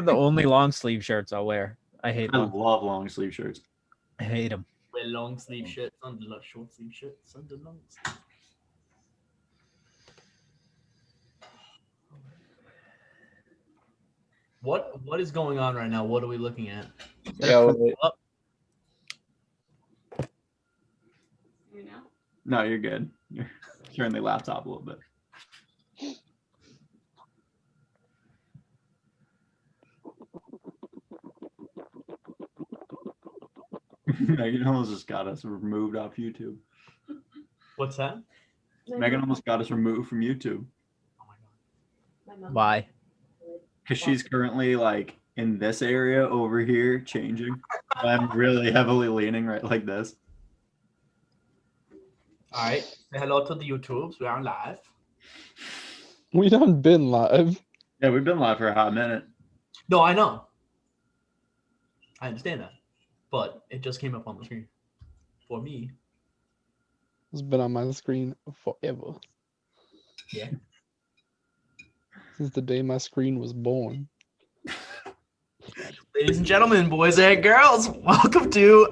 the only long sleeve shirts I'll wear. I hate I them. love long sleeve shirts. I hate them. Wear long sleeve shirts under short sleeve shirts under long sleeve. What is going on right now? What are we looking at? Yeah, wait. No, you're good. You're turn the laptop a little bit. Megan almost just got us removed off YouTube. What's that? Megan almost got us removed from YouTube. Oh my god. Why? Because she's currently like in this area over here changing. I'm really heavily leaning right like this. All right. Say hello to the YouTubes. We are live. We done been live. Yeah, we've been live for a hot minute. No, I know. I understand that. But it just came up on the screen. For me. It's been on my screen forever. Yeah. Since the day my screen was born. Ladies and gentlemen, boys and girls, welcome to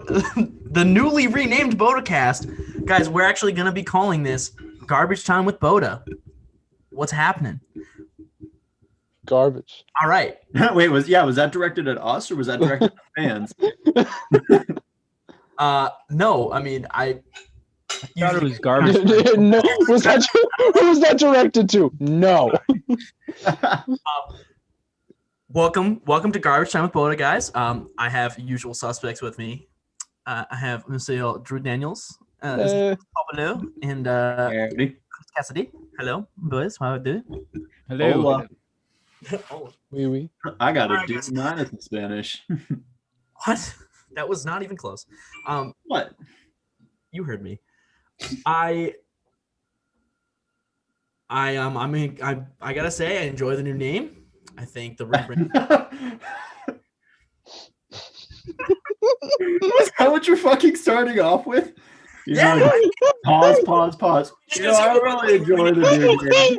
the newly renamed BOTAcast. Guys, we're actually going to be calling this Garbage Time with BOTA. What's happening? Garbage. All right. Wait, was that directed at us or was that directed at fans? No, I mean, I thought it was garbage. No, who was that directed to? No. Welcome to Garbage Time with BOTA, guys. I have usual suspects with me. I have Mr. Drew Daniels, Pablo, and Cassidy. Hello, boys. How are you doing? Hello. Hola. Oh, Oui. I got a D- minus in Spanish. what? That was not even close. What? You heard me. I gotta say I enjoy the new name. I think the rebrand. Is that what you're fucking starting off with? You Yeah. know, pause. You know, I really enjoy the new name.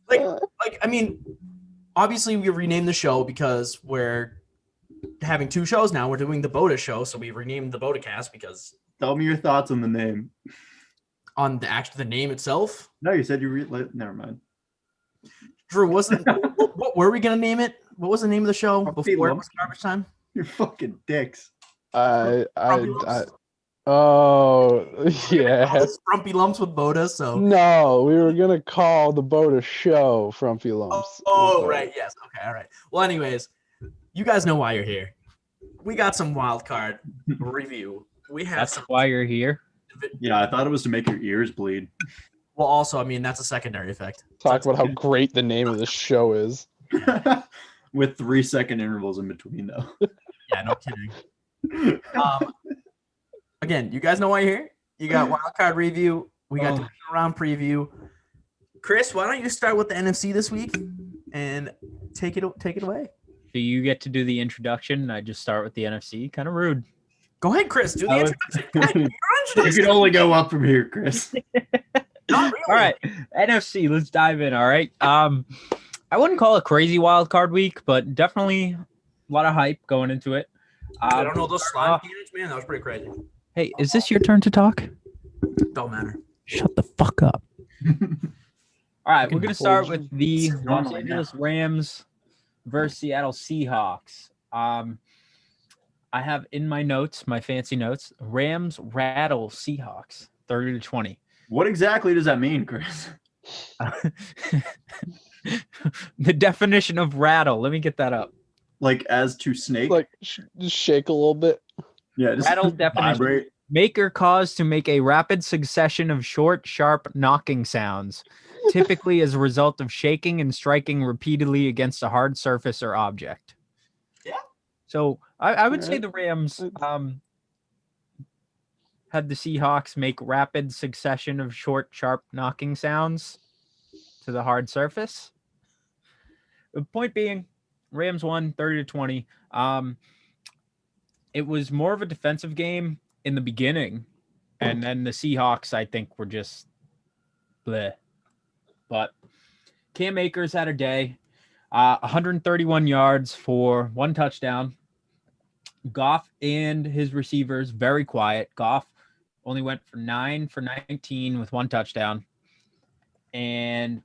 like I mean, obviously we renamed the show because we're having two shows now. We're doing the BOTA show, so we renamed the BOTAcast because Tell me your thoughts on the name. on the name itself. No, you said never mind. Drew, what were we gonna name it? What was the name of the show before it was Garbage Time? You're fucking dicks. Oh, yeah. Frumpy Lumps with BOTA. So No, we were gonna call the BOTA show Frumpy Lumps. Oh, right. Yes. Okay. All right. Well, anyways, you guys know why you're here. We got some wild card review. We have That's why you're here. Yeah, I thought it was to make your ears bleed. Well, also, I mean, that's a secondary effect. Talk about how great the name of the show is. With 3-second intervals in between, though. Yeah, no kidding. Again, you guys know why you're here. You got wild card review. We got division round preview. Chris, why don't you start with the NFC this week and take it away? Do you get to do the introduction and I just start with the NFC? Kind of rude. Go ahead, Chris. Do the introduction. Go ahead, You can only go up from here, Chris. Not really. All right, NFC. Let's dive in. All right. I wouldn't call it crazy wild card week, but definitely a lot of hype going into it. I don't know those slime peanuts, man. That was pretty crazy. Hey, is this your turn to talk? Don't matter. Shut the fuck up. All right, we're gonna start with the Los Angeles Rams versus Seattle Seahawks. I have in my notes, my fancy notes, Rams rattle Seahawks 30-20. What exactly does that mean, Chris? The definition of rattle. Let me get that up. Like as to snake? Like just shake a little bit. Yeah, just Rattle definition. vibrate. Make or cause to make a rapid succession of short, sharp knocking sounds, typically as a result of shaking and striking repeatedly against a hard surface or object. Yeah. So I would say the Rams had the Seahawks make rapid succession of short, sharp knocking sounds to the hard surface. The point being, Rams won 30-20. It was more of a defensive game in the beginning, and then the Seahawks, I think, were just bleh. But Cam Akers had a day. 131 yards for 1 touchdown. Goff and his receivers, very quiet. Goff only went for 9 for 19 with 1 touchdown. And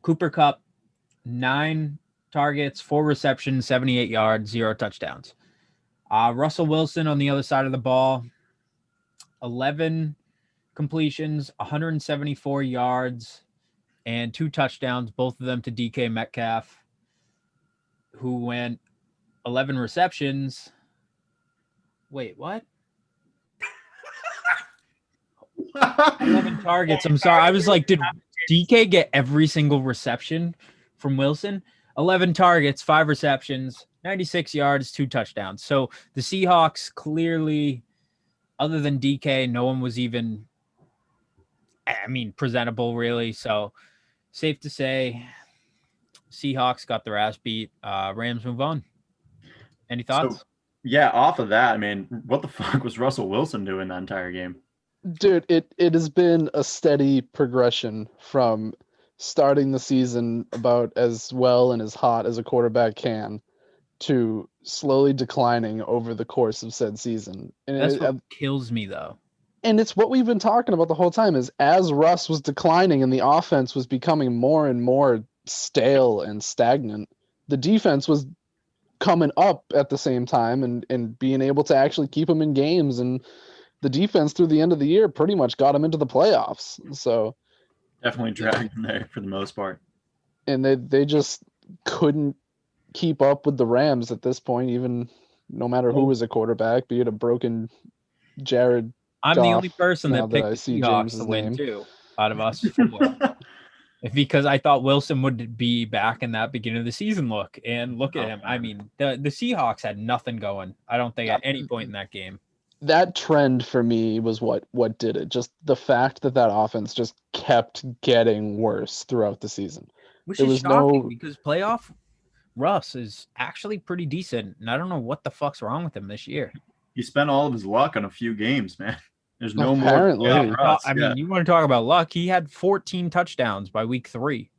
Cooper Kupp, 9 targets, 4 receptions, 78 yards, 0 touchdowns. Russell Wilson on the other side of the ball, 11 completions, 174 yards, and 2 touchdowns, both of them to DK Metcalf, who went 11 receptions. Wait, what? 11 targets. I'm sorry. I was like, did DK get every single reception from Wilson? 11 targets, 5 receptions, 96 yards, 2 touchdowns. So the Seahawks clearly, other than DK, no one was even, presentable really. So safe to say Seahawks got their ass beat. Rams move on. Any thoughts? So, yeah, off of that, what the fuck was Russell Wilson doing that entire game? Dude, it has been a steady progression from starting the season about as well and as hot as a quarterback can to slowly declining over the course of said season. And That's what kills me, though. And it's what we've been talking about the whole time is as Russ was declining and the offense was becoming more and more stale and stagnant, the defense was coming up at the same time and being able to actually keep them in games. And the defense through the end of the year pretty much got them into the playoffs. So definitely dragged them there for the most part. And they just couldn't keep up with the Rams at this point, even no matter who was a quarterback, be it a broken Jared. I'm Goff, the only person that picked I the see Seahawks James's to win name. too, out of us four. Because I thought Wilson would be back in that beginning of the season look. And look at him. The Seahawks had nothing going, I don't think, at any point in that game. That trend for me was what did it. Just the fact that offense just kept getting worse throughout the season. Which is shocking because playoff Russ is actually pretty decent. And I don't know what the fuck's wrong with him this year. He spent all of his luck on a few games, man. There's no Apparently. more. Mean, you want to talk about luck? He had 14 touchdowns by week 3.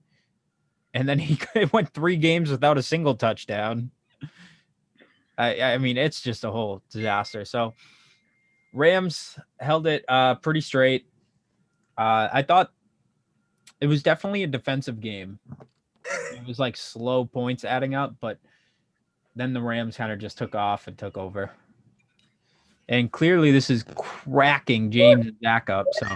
And then he went 3 games without a single touchdown. I mean, it's just a whole disaster. So Rams held it pretty straight. I thought it was definitely a defensive game. It was like slow points adding up, but then the Rams kind of just took off and took over. And clearly this is cracking James and Zach up. So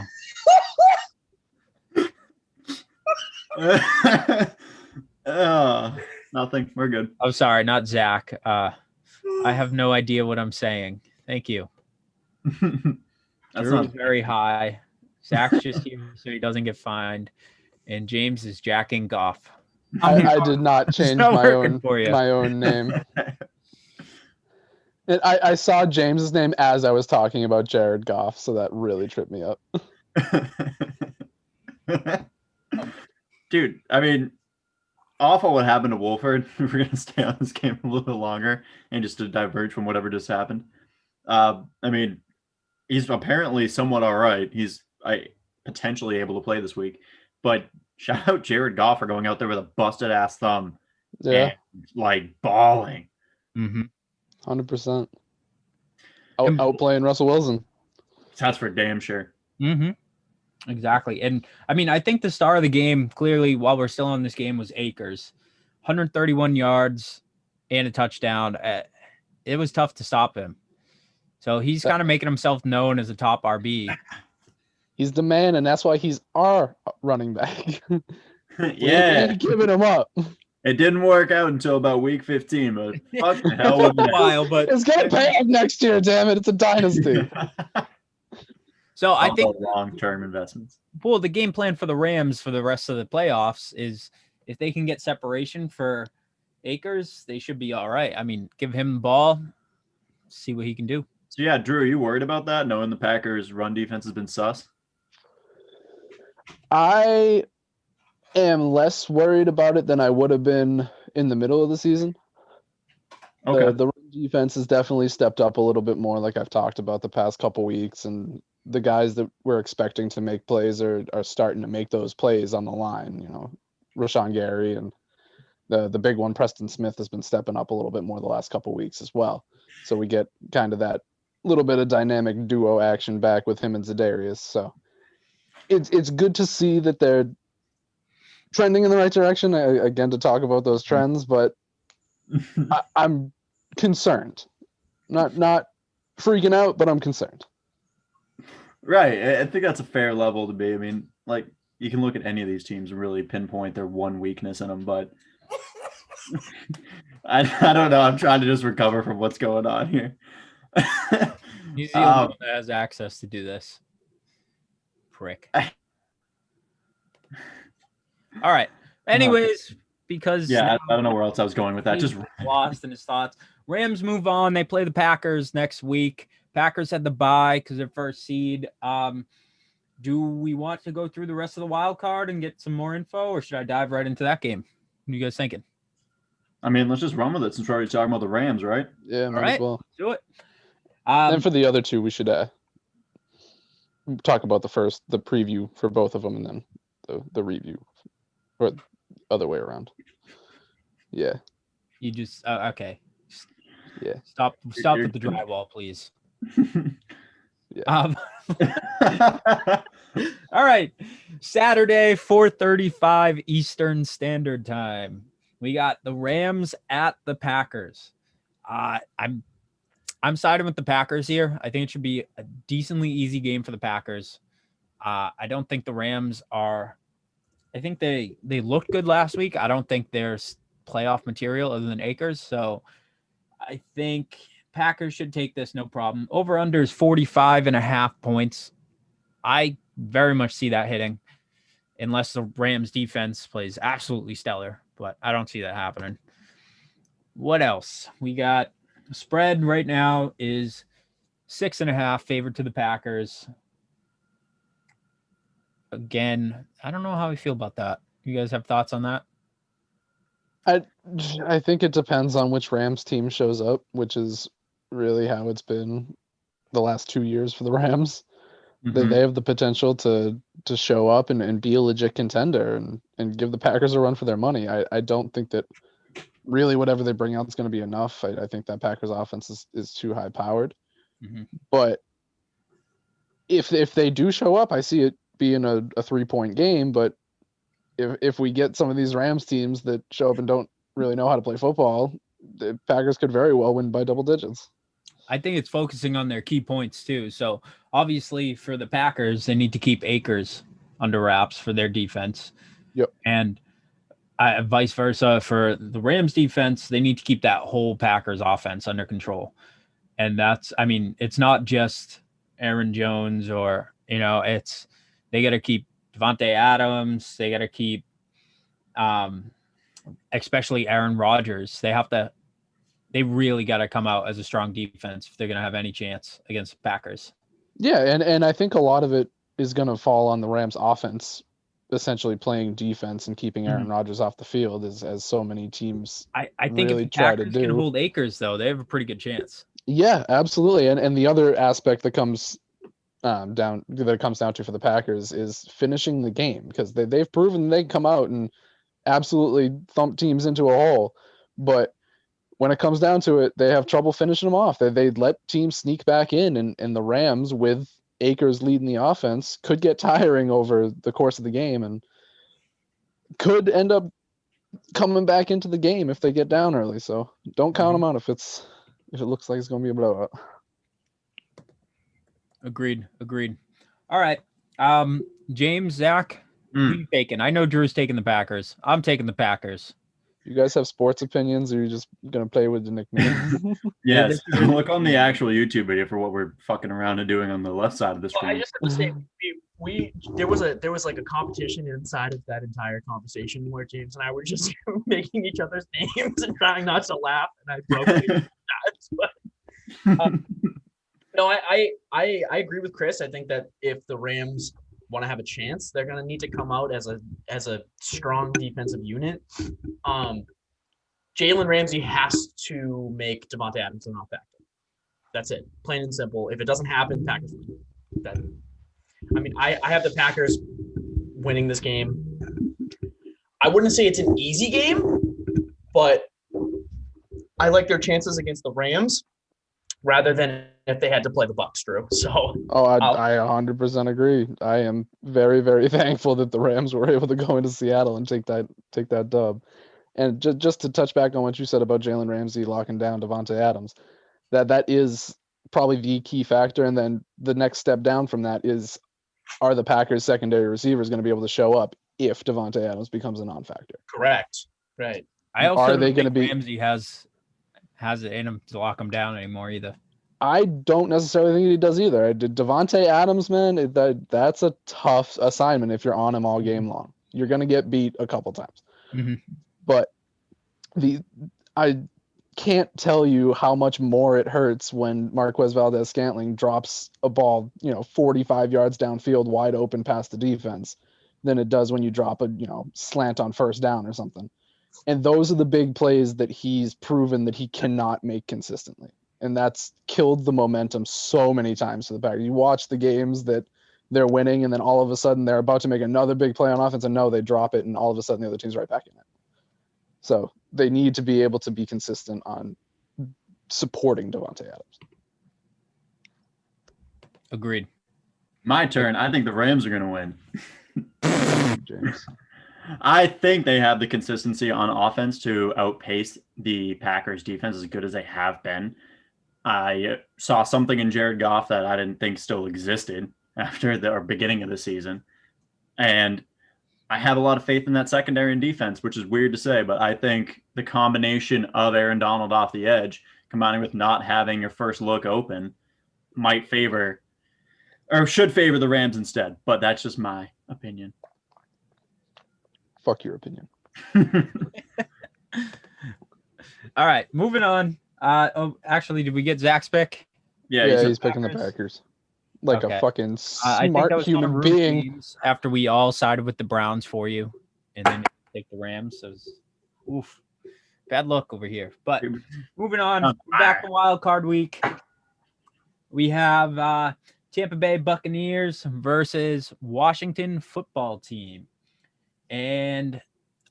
nothing. We're good. I'm sorry, not Zach. I have no idea what I'm saying. Thank you. Drew is very high. Zach's just here so he doesn't get fined. And James is jacking Goff. I did not change my own name. And I saw James's name as I was talking about Jared Goff, so that really tripped me up. Dude, I mean, awful what happened to Wolford. We're going to stay on this game a little bit longer and just to diverge from whatever just happened. I mean, he's apparently somewhat all right. He's potentially able to play this week. But shout out Jared Goff for going out there with a busted-ass thumb. Yeah. And, bawling. Mm-hmm. 100%. Outplaying Russell Wilson. That's for damn sure. Mm-hmm. Exactly. And, I mean, I think the star of the game, clearly, while we're still on this game, was Akers. 131 yards and a touchdown. It was tough to stop him. So he's kind of making himself known as a top RB. He's the man, and that's why he's our running back. Yeah. Giving him up. It didn't work out until about week 15, but fuck the hell with a while, but it's gonna pay off next year, damn it. It's a dynasty. So I think long-term investments. Well, the game plan for the Rams for the rest of the playoffs is if they can get separation for Akers, they should be all right. I mean, give him the ball, see what he can do. So yeah, Drew, are you worried about that, knowing the Packers' run defense has been sus? I am less worried about it than I would have been in the middle of the season. Okay. The run defense has definitely stepped up a little bit more, like I've talked about the past couple weeks, and the guys that we're expecting to make plays are starting to make those plays on the line. Rashawn Gary, and the big one, Preston Smith, has been stepping up a little bit more the last couple weeks as well. So we get kind of that little bit of dynamic duo action back with him and Za'Darius. So it's good to see that they're trending in the right direction. Again, to talk about those trends, but I'm concerned. Not freaking out, but I'm concerned. Right. I think that's a fair level to be. I mean, like, you can look at any of these teams and really pinpoint their one weakness in them, but I don't know. I'm trying to just recover from what's going on here. He's the only one that has access to do this. Prick. All right. Anyways, because I don't know where else I was going with that. Just lost in his thoughts. Rams move on. They play the Packers next week. Packers had the bye because they're first seed. Do we want to go through the rest of the wild card and get some more info, or should I dive right into that game? What are you guys thinking? I mean, let's just run with it since we're already talking about the Rams, right? Yeah, might as well. Let's do it. And for the other two, we should talk about the preview for both of them, and then the review, or other way around. Yeah. You just okay. Yeah. Stop with the drywall, please. Yeah. All right. Saturday, 4:35 Eastern Standard Time. We got the Rams at the Packers. I'm siding with the Packers here. I think it should be a decently easy game for the Packers. I don't think the Rams are. I think they looked good last week. I don't think there's playoff material other than Akers. So I think Packers should take this, no problem. Over under is 45.5 points. I very much see that hitting unless the Rams defense plays absolutely stellar, but I don't see that happening. What else? We got spread right now is 6.5 favored to the Packers. Again, I don't know how I feel about that. You guys have thoughts on that? I think it depends on which Rams team shows up, which is really how it's been the last 2 years for the Rams. Mhm. They have the potential to show up and be a legit contender and give the Packers a run for their money. I don't think that really whatever they bring out is going to be enough. I think that Packers offense is too high powered. Mm-hmm. But if they do show up, I see it being a 3-point game. But if we get some of these Rams teams that show up and don't really know how to play football, the Packers could very well win by double digits. I think it's focusing on their key points too. So obviously for the Packers, they need to keep Akers under wraps for their defense. Yep. And vice versa for the Rams defense, they need to keep that whole Packers offense under control. And it's not just Aaron Jones or, they got to keep Devontae Adams. They got to keep, especially Aaron Rodgers. They really got to come out as a strong defense if they're going to have any chance against the Packers. Yeah, and I think a lot of it is going to fall on the Rams offense, essentially playing defense and keeping Aaron Rodgers off the field, as so many teams I think really if the try to Packers do. can hold Akers, though, they have a pretty good chance. Yeah, absolutely. And the other aspect that comes down to for the Packers is finishing the game, because they've proven they can come out and absolutely thump teams into a hole, but when it comes down to it, they have trouble finishing them off. They let teams sneak back in, and the Rams, with Akers leading the offense, could get tiring over the course of the game and could end up coming back into the game if they get down early. So don't count them out if it looks like it's going to be a blowout. Agreed. All right. James, Zach, who are you taking? I know Drew's taking the Packers. I'm taking the Packers. You guys have sports opinions, or are you just going to play with the nickname? Yes. Look on the actual YouTube video for what we're fucking around and doing on the left side of the screen. I just have to say, there was like a competition inside of that entire conversation where James and I were just making each other's names and trying not to laugh, and I broke it. But no, I agree with Chris. I think that if the Rams want to have a chance, they're going to need to come out as a strong defensive unit. Jalen Ramsey has to make Devontae Adams an off-factor. That's it, plain and simple. If it doesn't happen, Packers win. I have the Packers winning this game. I wouldn't say it's an easy game, but I like their chances against the Rams rather than if they had to play the Bucs, Drew. So I 100% agree. I am very, very thankful that the Rams were able to go into Seattle and take that dub. And just to touch back on what you said about Jalen Ramsey locking down Devontae Adams, that is probably the key factor. And then the next step down from that is, are the Packers secondary receivers going to be able to show up if Devontae Adams becomes a non-factor? correct. Right. I also Are they don't think gonna be- Ramsey has it in him to lock him down anymore either. I don't necessarily think he does either. Devontae Adams, man, that's a tough assignment if you're on him all game long. You're going to get beat a couple times. Mhm. But I can't tell you how much more it hurts when Marquez Valdez-Scantling drops a ball, 45 yards downfield wide open past the defense than it does when you drop a, slant on first down or something. And those are the big plays that he's proven that he cannot make consistently. And that's killed the momentum so many times for the Packers. You watch the games that they're winning, and then all of a sudden they're about to make another big play on offense, and no, they drop it, and all of a sudden the other team's right back in it. So they need to be able to be consistent on supporting Devontae Adams. Agreed. My turn. I think the Rams are going to win. James. I think they have the consistency on offense to outpace the Packers defense as good as they have been. I saw something in Jared Goff that I didn't think still existed after the beginning of the season. And I have a lot of faith in that secondary and defense, which is weird to say, but I think the combination of Aaron Donald off the edge, combining with not having your first look open, might favor or should favor the Rams instead. But that's just my opinion. Fuck your opinion. All right, moving on. Actually, did we get Zach's pick? Yeah, he's picking the Packers. Like Okay. a fucking I think smart that was human human being. after we all sided with the Browns for you, and then take the Rams. So, oof, bad luck over here. But moving on, back to Wild Card Week. We have Tampa Bay Buccaneers versus Washington Football Team, and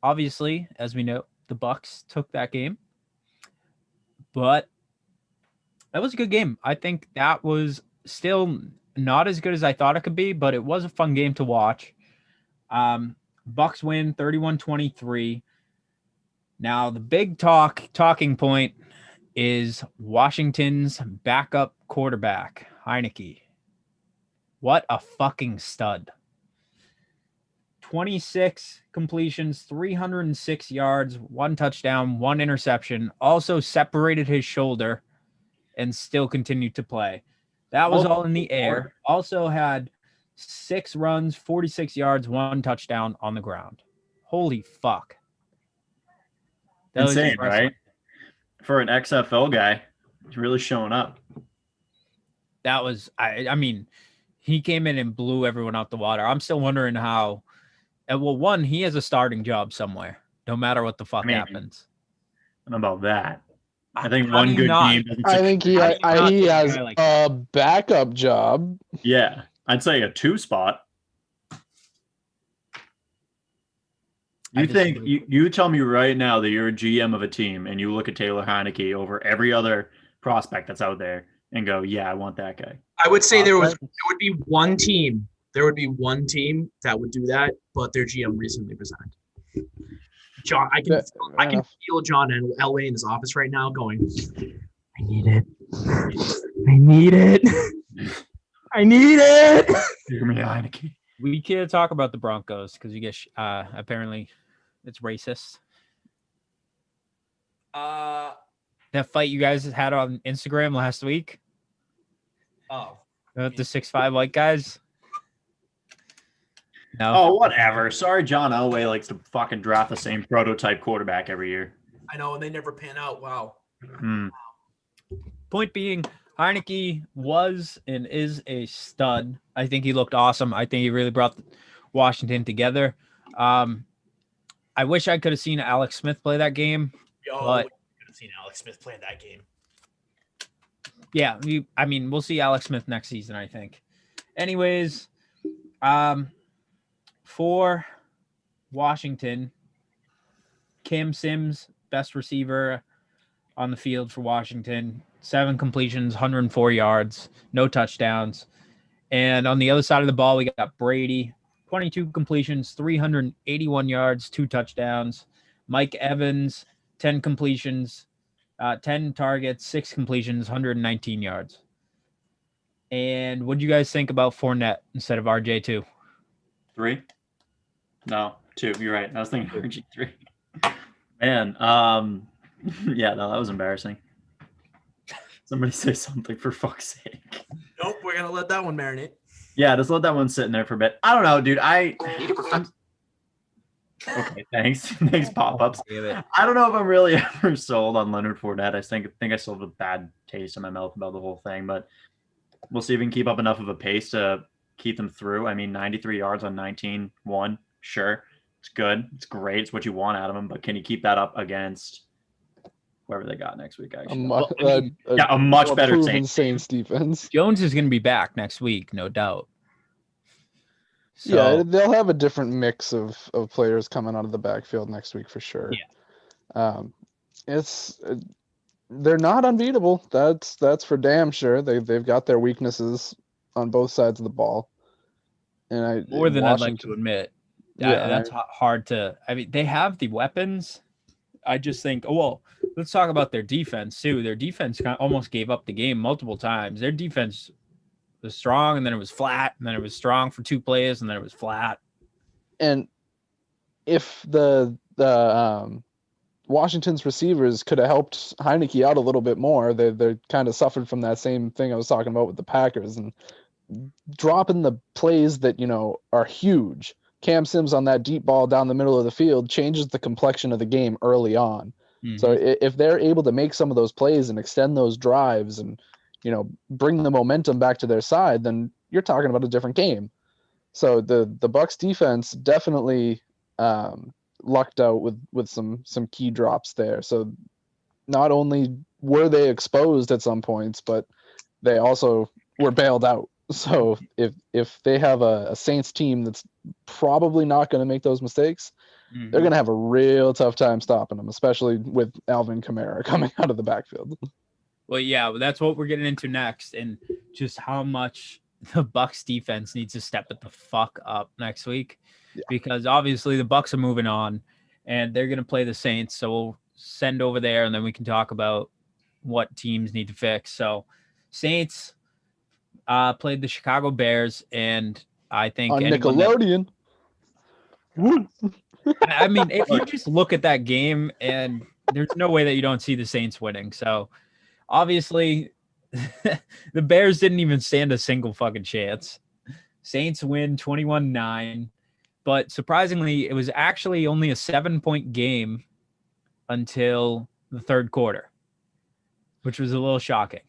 obviously, as we know, the Bucs took that game. But that was a good game. I think that was still not as good as I thought it could be, but it was a fun game to watch. Bucs win 31-23. Now, the big talking point is Washington's backup quarterback, Heineke. What a fucking stud. 26 completions, 306 yards, 1 touchdown, 1 interception, also separated his shoulder and still continued to play. That was all in the air. Also had 6 runs, 46 yards, 1 touchdown on the ground. Holy fuck. That was insane, impressive. right? For an XFL guy, he's really showing up. That was, I mean, he came in and blew everyone out the water. I'm still wondering how. Well, one, he has a starting job somewhere, no matter what the fuck happens. I don't know about that. I think How do one you good not? game doesn't I think he How do you not he take a has guy like a backup job. Yeah, I'd say a 2 spot. You think you tell me right now that you're a GM of a team and you look at Taylor Heineke over every other prospect that's out there and go, yeah, I want that guy. I would say there would be one team. There would be one team that would do that, but their GM recently resigned. John, I can feel John and Elway in his office right now going, I need it. I need it. I need it. Give me Heineke. We can't talk about the Broncos because you get apparently it's racist. That fight you guys had on Instagram last week. Oh, About the 6'5" white guys. No. Oh, whatever. Sorry, John Elway likes to fucking draft the same prototype quarterback every year. I know, and they never pan out. Wow. Point being, Heineke was and is a stud. I think he looked awesome. I think he really brought Washington together. I wish I could have seen Alex Smith play that game. I could have seen Alex Smith play that game. Yeah, we'll see Alex Smith next season, I think. Anyways, for Washington, Cam Sims, best receiver on the field for Washington. 7 completions, 104 yards, no touchdowns. And on the other side of the ball, we got Brady, 22 completions, 381 yards, 2 touchdowns. Mike Evans, 10 completions, 10 targets, 6 completions, 119 yards. And what do you guys think about Fournette instead of RJ2? 3? No, 2. You're right. I was thinking RG3. Man, yeah, no, that was embarrassing. Somebody say something for fuck's sake. Nope, we're gonna let that one marinate. Yeah, just let that one sit in there for a bit. I don't know, dude. I'm... Okay, thanks. Thanks, pop-ups. I don't know if I'm really ever sold on Leonard Fournette. I think I still have a bad taste in my mouth about the whole thing, but we'll see if we can keep up enough of a pace to keep them through. I mean, 93 yards on 19-1, sure. It's good. It's great. It's what you want out of him, but can you keep that up against whoever they got next week? Actually, a much better Saints defense. Jones is going to be back next week, no doubt. So, yeah, they'll have a different mix of players coming out of the backfield next week for sure. Yeah, they're not unbeatable. That's for damn sure. They've got their weaknesses on both sides of the ball, and more than I'd like to admit. Yeah, that's hard to. I mean, they have the weapons. I just think, let's talk about their defense too. Their defense almost gave up the game multiple times. Their defense was strong, and then it was flat, and then it was strong for 2 plays, and then it was flat. And if the Washington's receivers could have helped Heineke out a little bit more, they kind of suffered from that same thing I was talking about with the Packers, and dropping the plays that are huge. Cam Sims on that deep ball down the middle of the field changes the complexion of the game early on. Mm-hmm. So if they're able to make some of those plays and extend those drives and, bring the momentum back to their side, then you're talking about a different game. So the Bucs defense definitely lucked out with some key drops there. So not only were they exposed at some points, but they also were bailed out. So if they have a Saints team that's probably not going to make those mistakes, mm-hmm. they're going to have a real tough time stopping them, especially with Alvin Kamara coming out of the backfield. Well, yeah, that's what we're getting into next, and just how much the Bucs defense needs to step it the fuck up next week, because obviously the Bucs are moving on, and they're going to play the Saints. So we'll send over there, and then we can talk about what teams need to fix. So Saints played the Chicago Bears, and I think on Nickelodeon. I mean, if you just look at that game, and there's no way that you don't see the Saints winning. So obviously, the Bears didn't even stand a single fucking chance. Saints win 21-9, but surprisingly, it was actually only a 7-point game until the third quarter, which was a little shocking.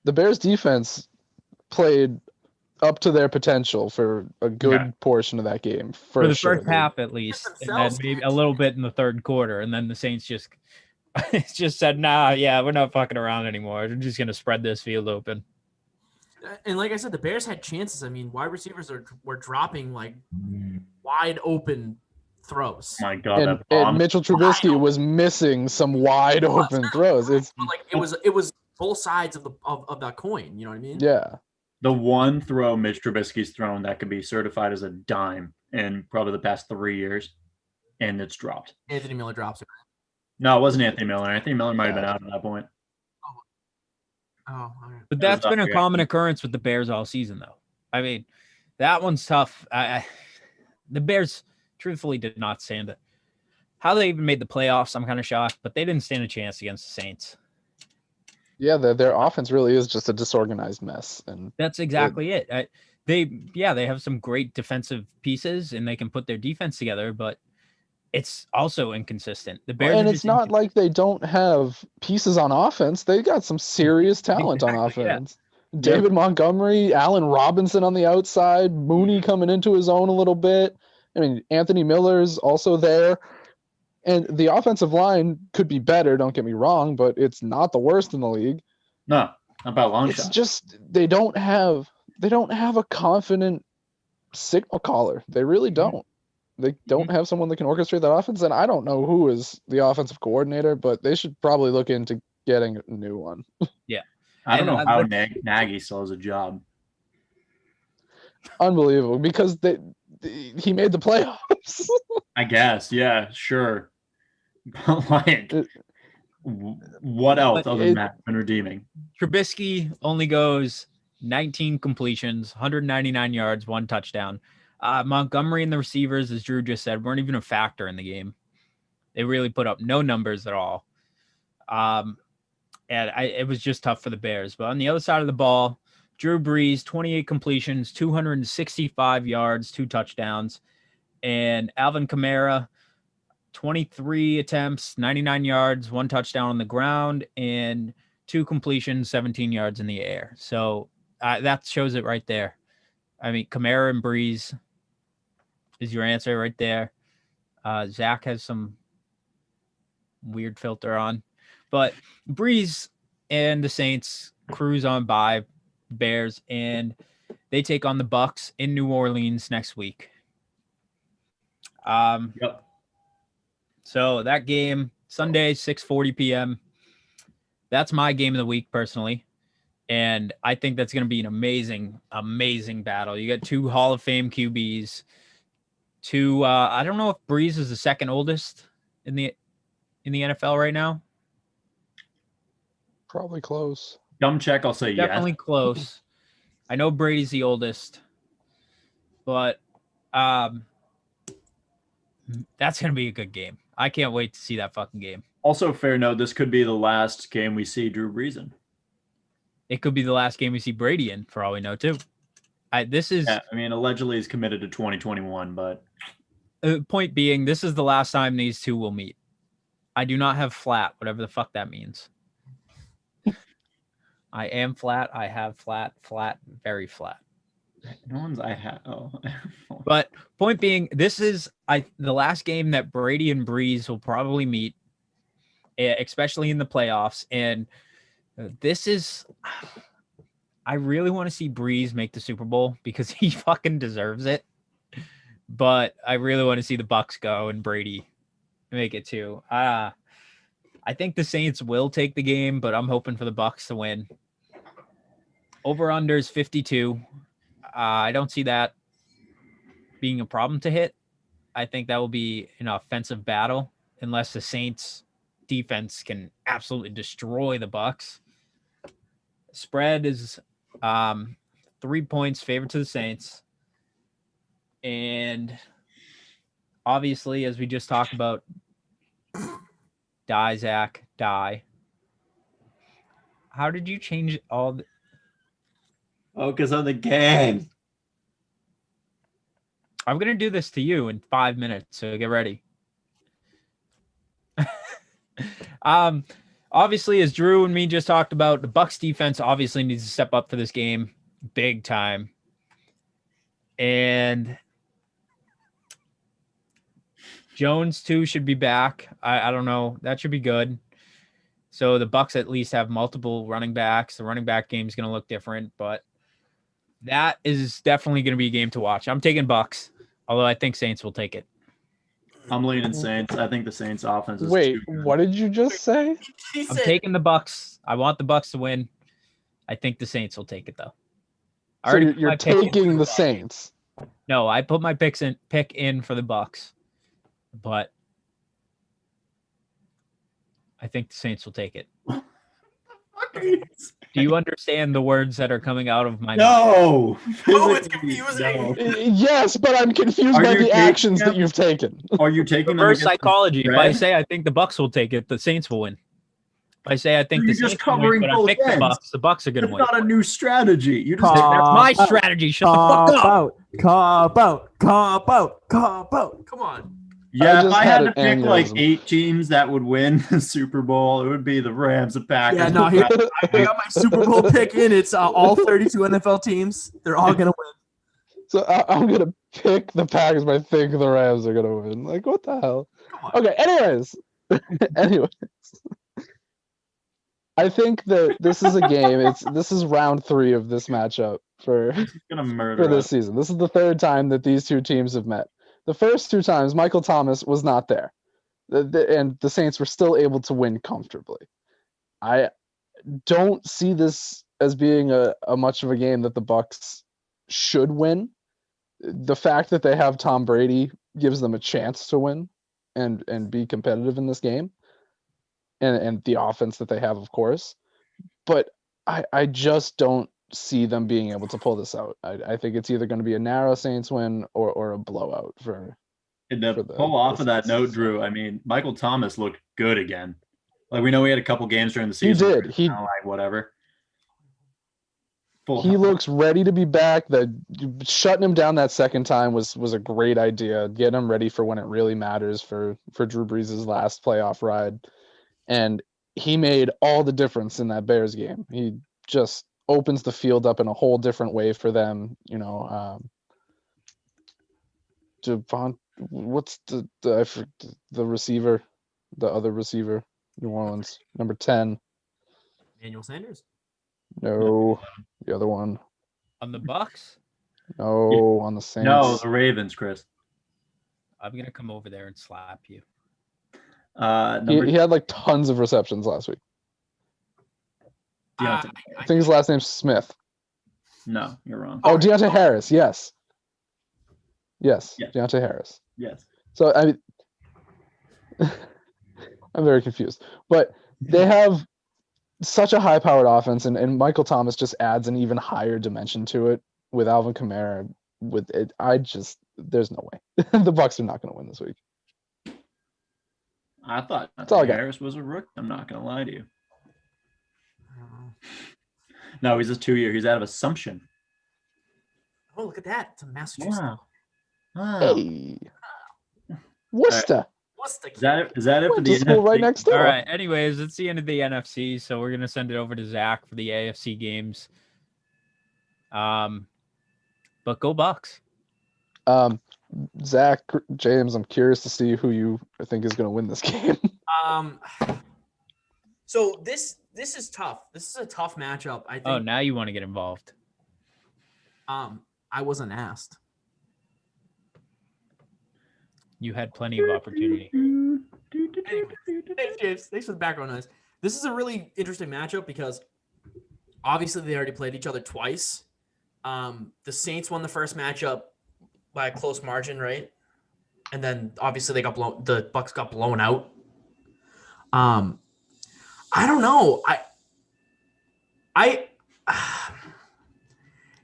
The Bears defense played up to their potential for a good portion of that game. For the first half, at least, and then maybe a little bit in the third quarter, and then the Saints just said, "Nah, we're not fucking around anymore. We're just gonna spread this field open." And like I said, the Bears had chances. I mean, wide receivers were dropping like wide open throws. My God, and Mitchell Trubisky was missing some wide open throws. It was both sides of that coin. You know what I mean? Yeah. The one throw Mitch Trubisky's thrown that could be certified as a dime in probably the past 3 years, and it's dropped. Anthony Miller drops it. No, it wasn't Anthony Miller. Anthony Miller might have been out at that point. Oh, all right. But that's been a common occurrence with the Bears all season, though. I mean, that one's tough. The Bears, truthfully, did not stand it. How they even made the playoffs, I'm kind of shocked, but they didn't stand a chance against the Saints. Yeah, their offense really is just a disorganized mess, and that's exactly it. They have some great defensive pieces, and they can put their defense together, but it's also inconsistent. The Bears, and it's not like they don't have pieces on offense. They got some serious talent on offense. Yeah. David Montgomery, Allen Robinson on the outside, Mooney coming into his own a little bit. I mean, Anthony Miller's also there. And the offensive line could be better, don't get me wrong, but it's not the worst in the league. No, not by a long shot. It's just they don't have a confident signal caller. They really don't. They don't have someone that can orchestrate that offense, and I don't know who is the offensive coordinator, but they should probably look into getting a new one. I don't And, know how Nagy still has a job. Unbelievable, because he made the playoffs. I guess, yeah, sure. But like, what else other than that been redeeming? Trubisky only goes 19 completions, 199 yards, 1 touchdown. Montgomery and the receivers, as Drew just said, weren't even a factor in the game. They really put up no numbers at all. It was just tough for the Bears. But on the other side of the ball, Drew Brees, 28 completions, 265 yards, 2 touchdowns. And Alvin Kamara, 23 attempts, 99 yards, 1 touchdown on the ground, and 2 completions, 17 yards in the air. So that shows it right there. I mean, Kamara and Brees is your answer right there. Zach has some weird filter on. But Brees and the Saints cruise on by Bears, and they take on the Bucs in New Orleans next week. Yep. So that game, Sunday, 6:40 p.m. That's my game of the week, personally. And I think that's going to be an amazing, amazing battle. You got 2 Hall of Fame QBs. 2, I don't know if Brees is the second oldest in the NFL right now. Probably close. Dumb check, I'll say Definitely yes. close. I know Brady's the oldest, but that's going to be a good game. I can't wait to see that fucking game. Also, fair note, this could be the last game we see Drew Brees in. It could be the last game we see Brady in, for all we know, too. Yeah, I mean, allegedly he's committed to 2021, but point being, this is the last time these two will meet. I do not have flat, whatever the fuck that means. I am flat. I have flat, very flat. no one's I have. Oh, But point being, this is the last game that Brady and Brees will probably meet, especially in the playoffs. And this is, I really want to see Brees make the Super Bowl because he fucking deserves it. But I really want to see the Bucs go and Brady make it too. I think the Saints will take the game, but I'm hoping for the Bucs to win. Over under is 52. I don't see that being a problem to hit. I think that will be an offensive battle unless the Saints defense can absolutely destroy the Bucs. Spread is 3 points favored to the Saints. And obviously, as we just talked about, die, Zach, die. How did you change all the... Oh, because of the game. I'm going to do this to you in 5 minutes, so get ready. Obviously, as Drew and me just talked about, the Bucs defense obviously needs to step up for this game big time. And Jones, too, should be back. I don't know. That should be good. So the Bucs at least have multiple running backs. The running back game is going to look different, but that is definitely going to be a game to watch. I'm taking Bucs, although I think Saints will take it. I'm leaning Saints. I think the Saints offense is Wait, too good. what did you just say? I'm taking the Bucs. I want the Bucs to win. I think the Saints will take it, though. So you're taking the Saints. No, I put my pick in for the Bucs, but I think the Saints will take it. Do you understand the words that are coming out of my mouth? No. Oh, it's confusing. No. Yes, but I'm confused Are by you the taking actions them? that you've taken. Are you taking them Reverse against the psychology. If spread? I say I think the Bucs will take it, the Saints will win. If I say I think You're the just Saints will win, covering but I both pick ends. the Bucs are going to It's win. not a new strategy. You just That's my strategy. Shut the fuck up. Cop out. Come on. yeah. If just I had had to an pick like aneurysm. 8 teams that would win the Super Bowl, it would be the Rams, the Packers. Yeah, no, here I got my Super Bowl pick in. It's all 32 NFL teams. They're all gonna win. So I'm gonna pick the Packers, but I think the Rams are gonna win. Like, what the hell? Come on. Okay. Anyways, I think that this is a game. This is round 3 of this matchup for He's gonna murder this us. season. This is the 3rd time that these two teams have met. The first 2 times, Michael Thomas was not there, and the Saints were still able to win comfortably. I don't see this as being a much of a game that the Bucs should win. The fact that they have Tom Brady gives them a chance to win and be competitive in this game, and the offense that they have, of course. But I just don't see them being able to pull this out. I think it's either going to be a narrow Saints win or a blowout for. And to pull off of that note, Drew, I mean, Michael Thomas looked good again. Like, we know he had a couple games during the season. He did. He like whatever. He looks ready to be back. Shutting him down that second time was a great idea. Getting him ready for when it really matters for Drew Brees' last playoff ride. And he made all the difference in that Bears game. He just opens the field up in a whole different way for them. Javon, what's the receiver, the other receiver, New Orleans, number 10. Emmanuel Sanders? No, the other one. On the Bucs? No, on the Saints. No, the Ravens, Chris. I'm going to come over there and slap you. He had like tons of receptions last week. Deontay. I think his last name's Smith. No, you're wrong. Oh, Deontay Harris. Yes. Deontay Harris. Yes. So I mean, I'm very confused, but they have such a high-powered offense, and Michael Thomas just adds an even higher dimension to it with Alvin Kamara. With it, there's no way the Bucs are not going to win this week. I thought Harris was a rook. I'm not going to lie to you. No, he's a 2-year. He's out of Assumption. Oh, look at that! It's a Massachusetts. Wow. Hey, Worcester. Worcester. Is that it for Went the to school NFC? right next door. All right. Anyways, it's the end of the NFC, so we're gonna send it over to Zach for the AFC games. But go Bucs. Zach, James, I'm curious to see who you think is going to win this game. So this is tough. This is a tough matchup. I think. Oh, now you want to get involved. I wasn't asked. You had plenty of opportunity. Anyway, thanks, James. Thanks for the background noise. This is a really interesting matchup because obviously they already played each other twice. The Saints won the first matchup by a close margin, right? And then obviously the Bucs got blown out. I don't know.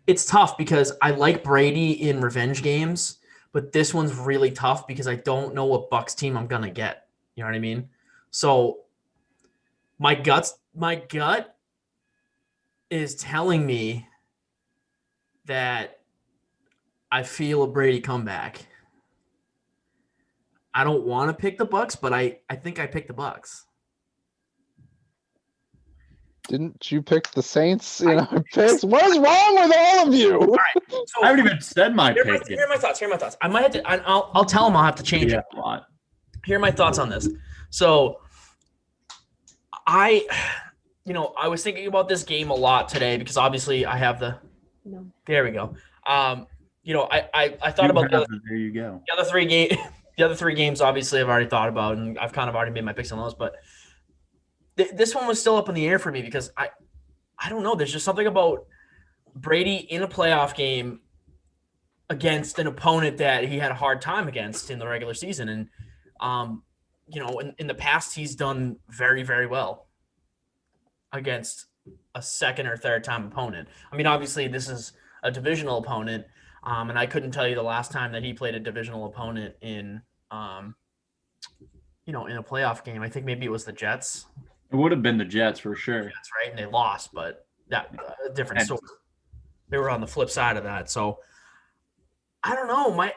It's tough because I like Brady in revenge games, but this one's really tough because I don't know what Bucs team I'm gonna get. You know what I mean? So my gut is telling me that I feel a Brady comeback. I don't want to pick the Bucs, but I think I picked the Bucs. Didn't you pick the Saints in our picks? What is wrong with all of you? All right, so I haven't even said my pick yet. Here are my thoughts. I might have to. I'll tell them I'll have to change it. A lot. Here are my thoughts on this. So, I was thinking about this game a lot today because obviously I have the. No. There we go. I thought about there you go. The other three games. The other three games, obviously, I've already thought about, and I've kind of already made my picks on those. But this one was still up in the air for me because I don't know. There's just something about Brady in a playoff game against an opponent that he had a hard time against in the regular season, and in the past he's done very, very well against a second or third time opponent. I mean, obviously, this is a divisional opponent, and I couldn't tell you the last time that he played a divisional opponent in in a playoff game. I think maybe it was the Jets. It would have been the Jets for sure. That's right, and they lost, but that a different story. They were on the flip side of that, so I don't know.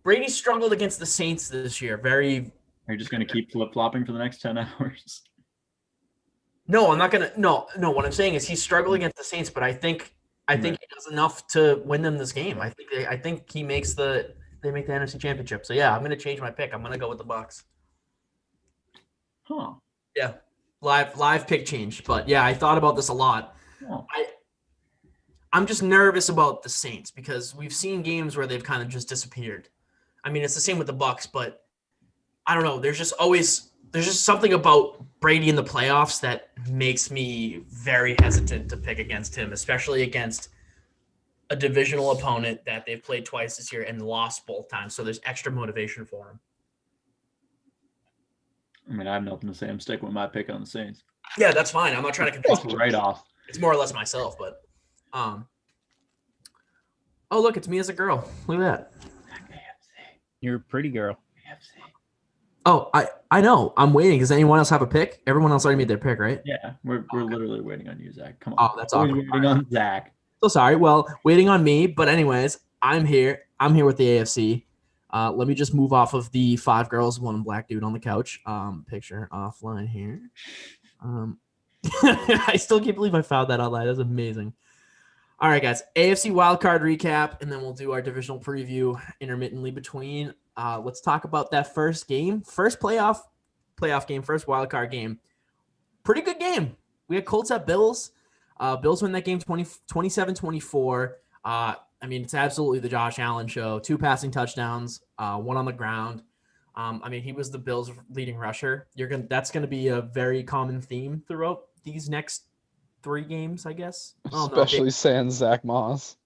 Brady struggled against the Saints this year. Are you just going to keep flip-flopping for the next 10 hours? No, I'm not gonna. No. What I'm saying is he struggled against the Saints, but I think he does enough to win them this game. I think he makes they make the NFC Championship. So yeah, I'm gonna change my pick. I'm gonna go with the Bucs. Huh. Yeah, live pick change. But yeah, I thought about this a lot. Oh. I'm just nervous about the Saints because we've seen games where they've kind of just disappeared. I mean, it's the same with the Bucks, but I don't know. There's just something about Brady in the playoffs that makes me very hesitant to pick against him, especially against a divisional opponent that they've played twice this year and lost both times. So there's extra motivation for him. I mean, I have nothing to say. I'm sticking with my pick on the Saints. Yeah, that's fine. I'm not trying to convince you. Right off. It's more or less myself, but oh look, it's me as a girl. Look at that. You're a pretty girl. Oh, I know. I'm waiting. Does anyone else have a pick? Everyone else already made their pick, right? Yeah, we're literally waiting on you, Zach. Come on. Oh, that's awkward. We're waiting on Zach. So sorry. Well, waiting on me, but anyways, I'm here. I'm here with the AFC. Let me just move off of the 5 girls, 1 black dude on the couch. Picture offline here. I still can't believe I found that online. That's amazing. All right, guys. AFC wildcard recap, and then we'll do our divisional preview intermittently between. Let's talk about that first game, first playoff game, first wildcard game. Pretty good game. We had Colts at Bills. Bills win that game 27-24. I mean, it's absolutely the Josh Allen show. 2 passing touchdowns, 1 on the ground. I mean, he was the Bills' leading rusher. That's gonna be a very common theme throughout these next 3 games, I guess. Especially sans Zach Moss.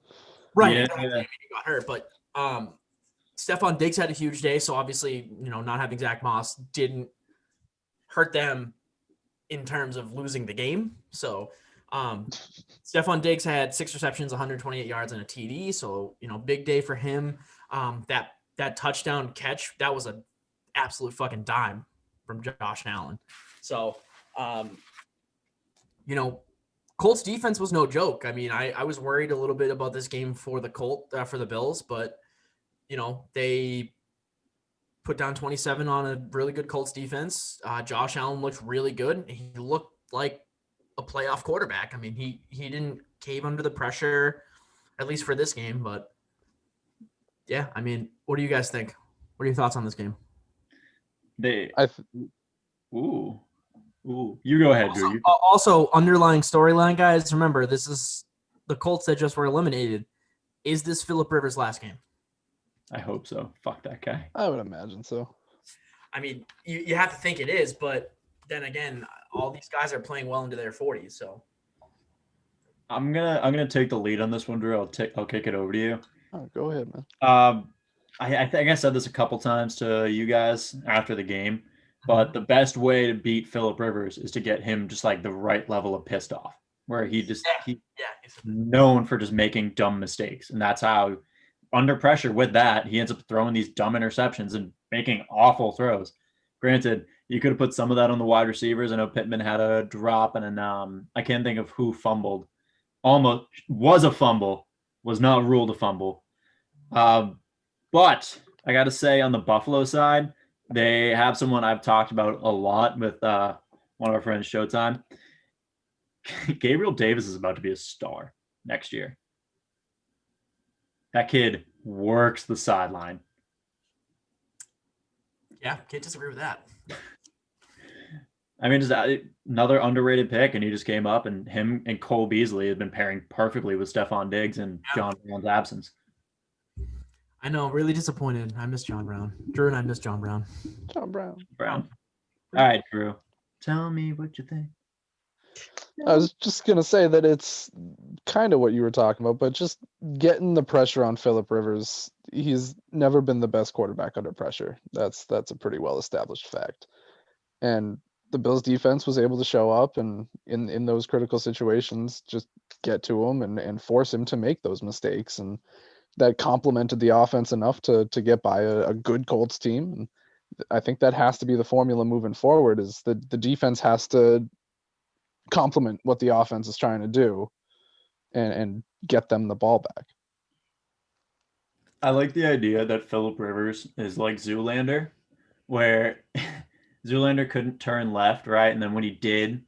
Right. Yeah. He got hurt, but Stephon Diggs had a huge day, so obviously, not having Zach Moss didn't hurt them in terms of losing the game. So Stephon Diggs had 6 receptions, 128 yards, and a TD. So, big day for him. That touchdown catch, that was an absolute fucking dime from Josh Allen. So, Colts defense was no joke. I mean, I was worried a little bit about this game for the Bills, but they put down 27 on a really good Colts defense. Josh Allen looked really good. He looked like a playoff quarterback. I mean, he didn't cave under the pressure, at least for this game. But yeah, I mean, what do you guys think? What are your thoughts on this game? You go ahead, Drew. Also, underlying storyline, guys. Remember, this is the Colts that just were eliminated. Is this Phillip Rivers' last game? I hope so. Fuck that guy. I would imagine so. I mean, you have to think it is, but then again, all these guys are playing well into their 40s. So I'm gonna take the lead on this one, Drew. I'll kick it over to you. Oh, go ahead, man. I think I said this a couple times to you guys after the game, but the best way to beat Phillip Rivers is to get him just like the right level of pissed off, where he's known for just making dumb mistakes, and that's how. Under pressure with that, he ends up throwing these dumb interceptions and making awful throws. Granted, you could have put some of that on the wide receivers. I know Pittman had a drop and I can't think of who fumbled. Almost was a fumble, was not ruled a fumble. But I got to say on the Buffalo side, they have someone I've talked about a lot with one of our friends, Showtime. Gabriel Davis is about to be a star next year. That kid works the sideline. Yeah, can't disagree with that. I mean, just another underrated pick, and he just came up, and him and Cole Beasley have been pairing perfectly with Stephon Diggs and John Brown's absence. I know, really disappointed. I miss John Brown. Drew and I miss John Brown. Brown. All right, Drew. Tell me what you think. I was just going to say that it's kind of what you were talking about, but just getting the pressure on Phillip Rivers. He's never been the best quarterback under pressure. That's a pretty well-established fact. And the Bills defense was able to show up and in those critical situations, just get to him and force him to make those mistakes. And that complemented the offense enough to get by a good Colts team. And I think that has to be the formula moving forward is the defense has to complement what the offense is trying to do and get them the ball back. I like the idea that Phillip Rivers is like Zoolander, where Zoolander couldn't turn left, right? And then when he did,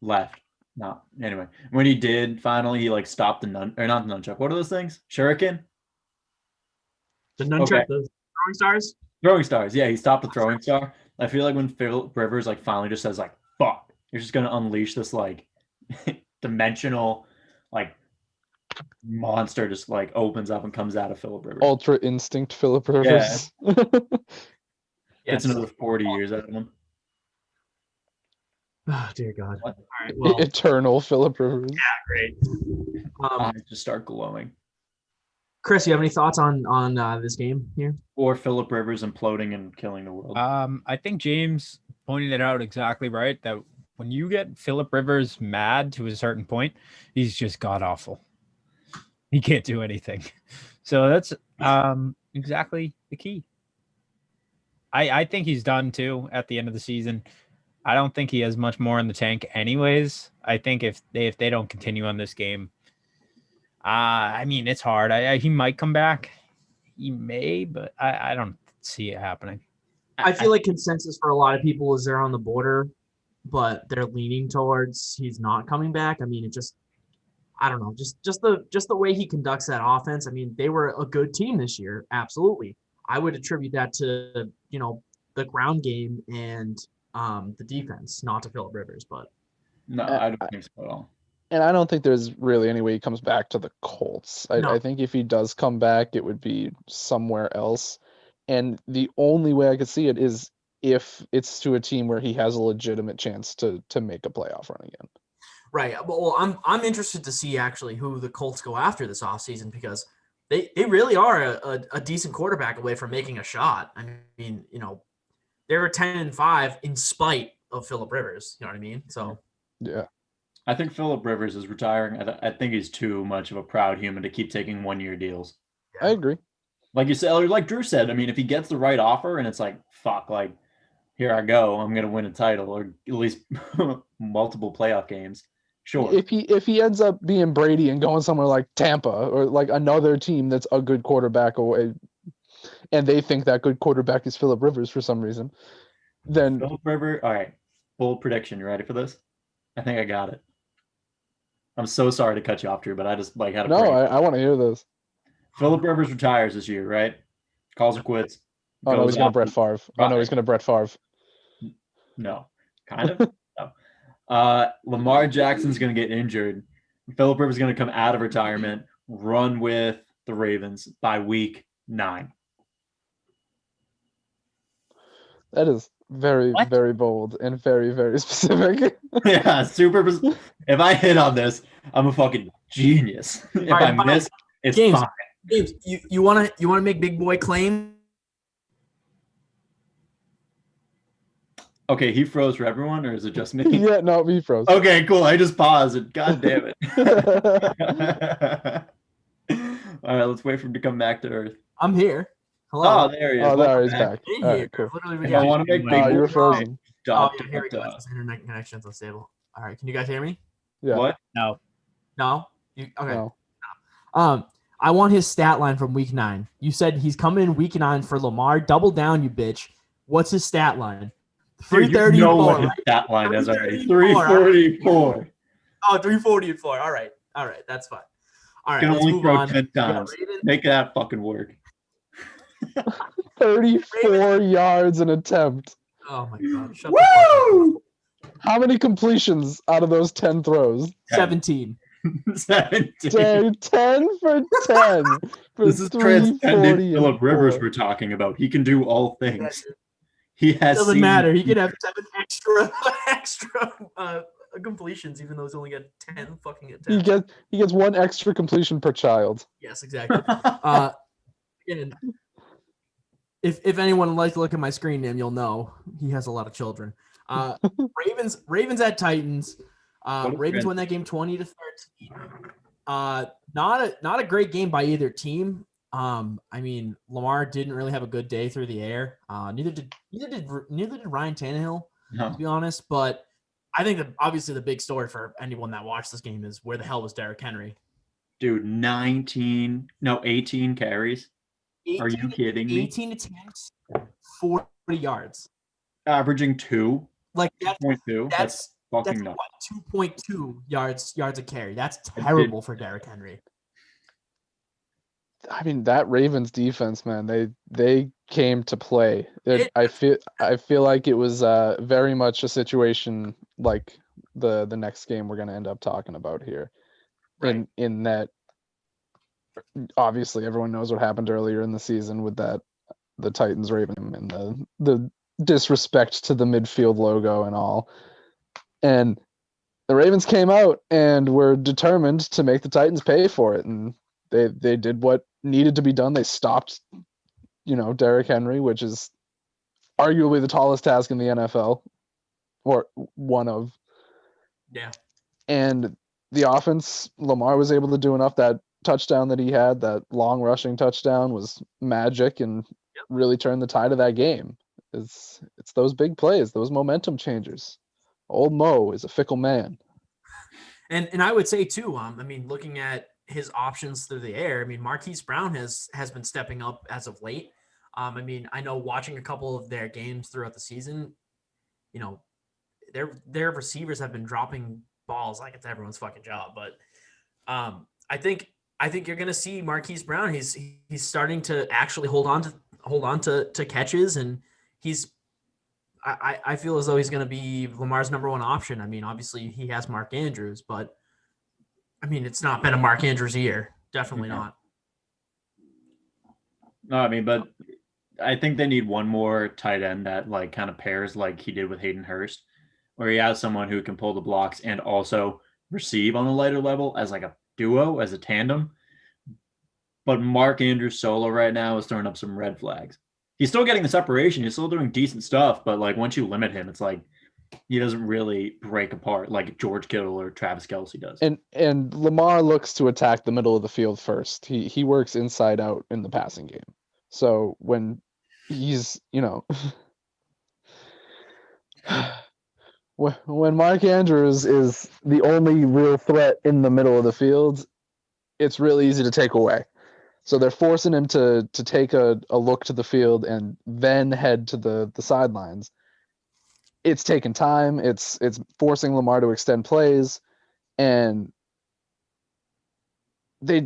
left. No, anyway. When he did, finally, he like stopped the not the nunchuck. What are those things? Shuriken? The nunchuck, the throwing stars? Throwing stars, yeah. He stopped the throwing star. I feel like when Phillip Rivers like finally just says like, fuck, you're just going to unleash this like dimensional like monster just like opens up and comes out of Philip Rivers. Ultra instinct Philip Rivers. Gets another 40 years out of him. Oh dear God. What? All right. Well, Eternal Philip Rivers. great. I just start glowing. Chris, you have any thoughts on this game here? Or Philip Rivers imploding and killing the world. I think James pointed it out exactly right, that when you get Philip Rivers mad to a certain point, he's just god awful. He can't do anything. So that's exactly the key. I think he's done too at the end of the season. I don't think he has much more in the tank anyways. I think if they don't continue on this game, I mean, it's hard. He might come back. He may, but I don't see it happening. I feel like consensus for a lot of people is they're on the border, but they're leaning towards he's not coming back. I mean, I don't know, just the way he conducts that offense. I mean, they were a good team this year, absolutely. I would attribute that to the ground game and the defense, not to Philip Rivers, but No, I don't think so at all. And I don't think there's really any way he comes back to the Colts. I think if he does come back, it would be somewhere else. And the only way I could see it is if it's to a team where he has a legitimate chance to make a playoff run again. right. Well, I'm interested to see actually who the Colts go after this offseason, because they really are a decent quarterback away from making a shot. I mean, they were 10-5 in spite of Philip Rivers. You know what I mean? So yeah. I think Philip Rivers is retiring. I think he's too much of a proud human to keep taking 1-year deals. I agree. Like you said, or like Drew said, I mean, if he gets the right offer and it's like, fuck, like, here I go, I'm going to win a title or at least multiple playoff games. Sure. If he ends up being Brady and going somewhere like Tampa or like another team that's a good quarterback away, and they think that good quarterback is Philip Rivers for some reason, then Philip Rivers, all right, bold prediction. You ready for this? I think I got it. I'm so sorry to cut you off, Drew, but I just like had a no, I want to hear this. Philip Rivers retires this year, right? Calls it quits. Oh no, he's going to Brett Favre. Oh no, he's going to Brett Favre. No, kind of. No. Lamar Jackson's going to get injured. Philip Rivers is going to come out of retirement, run with the Ravens by week 9. That is very, very bold and very, very specific. Yeah, super. If I hit on this, I'm a fucking genius. If I miss, it's James, fine. James, you wanna make big boy claim? Okay, he froze for everyone, or is it just me? Yeah, no, he froze. Okay, cool. I just paused it. God damn it. All right, let's wait for him to come back to Earth. I'm here. Hello. Oh, there he is. Oh, there Welcome he's back. Hey, All here. right, cool. Literally, If I want to make big You were frozen. Oh, yeah, here we go. This internet connection's unstable. All right, can you guys hear me? Yeah. What? No. No. Okay. No. I want his stat line from week 9. You said he's coming in week 9 for Lamar. Double down, you bitch. What's his stat line? 334. You know what his right? stat line is already. 344. 344. Oh, 344. All right. That's fine. All right. Can Let's only move throw on. 10 times. Ravens. Make that fucking work. 34 yards an attempt. Oh my god. Shut the fuck up. How many completions out of those 10 throws? 17. 17. Dang, 10 for 10. For This is transcendent 344. Philip Rivers we're talking about. He can do all things. He has Doesn't seen- matter. He could have 7 extra completions, even though he's only got 10 fucking attempts. He gets 1 extra completion per child. Yes, exactly. Again, if anyone would like to look at my screen name, you'll know he has a lot of children. Ravens at Titans. Ravens win that game 20-13. Not a great game by either team. I mean, Lamar didn't really have a good day through the air. Neither did Ryan Tannehill, to be honest. But I think that obviously the big story for anyone that watched this game is where the hell was Derrick Henry? Dude, 18 carries. Are you kidding me? 18 attempts, 40 yards. Averaging 2. Like that's 2.2. That's fucking nuts. What, 2.2 yards a carry. That's terrible for Derrick Henry. I mean, that Ravens defense, man, they came to play. I feel like it was very much a situation like the next game we're going to end up talking about here. Right. In that obviously everyone knows what happened earlier in the season with the Titans Raven and the disrespect to the midfield logo and all. And the Ravens came out and were determined to make the Titans pay for it, and they did what needed to be done. They stopped, Derrick Henry, which is arguably the tallest task in the NFL, or one of. Yeah. And the offense, Lamar was able to do enough. That touchdown that he had, that long rushing touchdown, was magic and really turned the tide of that game. It's those big plays, those momentum changers. Old Mo is a fickle man. And I would say too, looking at his options through the air, Marquise Brown has been stepping up as of late. I know watching a couple of their games throughout the season, their receivers have been dropping balls like it's everyone's fucking job. But I think you're gonna see Marquise Brown. He's starting to actually hold on to catches, and I feel as though he's going to be Lamar's number one option. Obviously he has Mark Andrews, but it's not been a Mark Andrews year. Definitely not. No, but I think they need one more tight end that kind of pairs like he did with Hayden Hurst, where he has someone who can pull the blocks and also receive on a lighter level as a duo, as a tandem. But Mark Andrews solo right now is throwing up some red flags. He's still getting the separation. He's still doing decent stuff, but once you limit him, it's he doesn't really break apart like George Kittle or Travis Kelce does. And Lamar looks to attack the middle of the field first. He works inside out in the passing game. So when he's, when Mark Andrews is the only real threat in the middle of the field, it's really easy to take away. So they're forcing him to take a look to the field and then head to the sidelines. It's taking time. It's forcing Lamar to extend plays, and they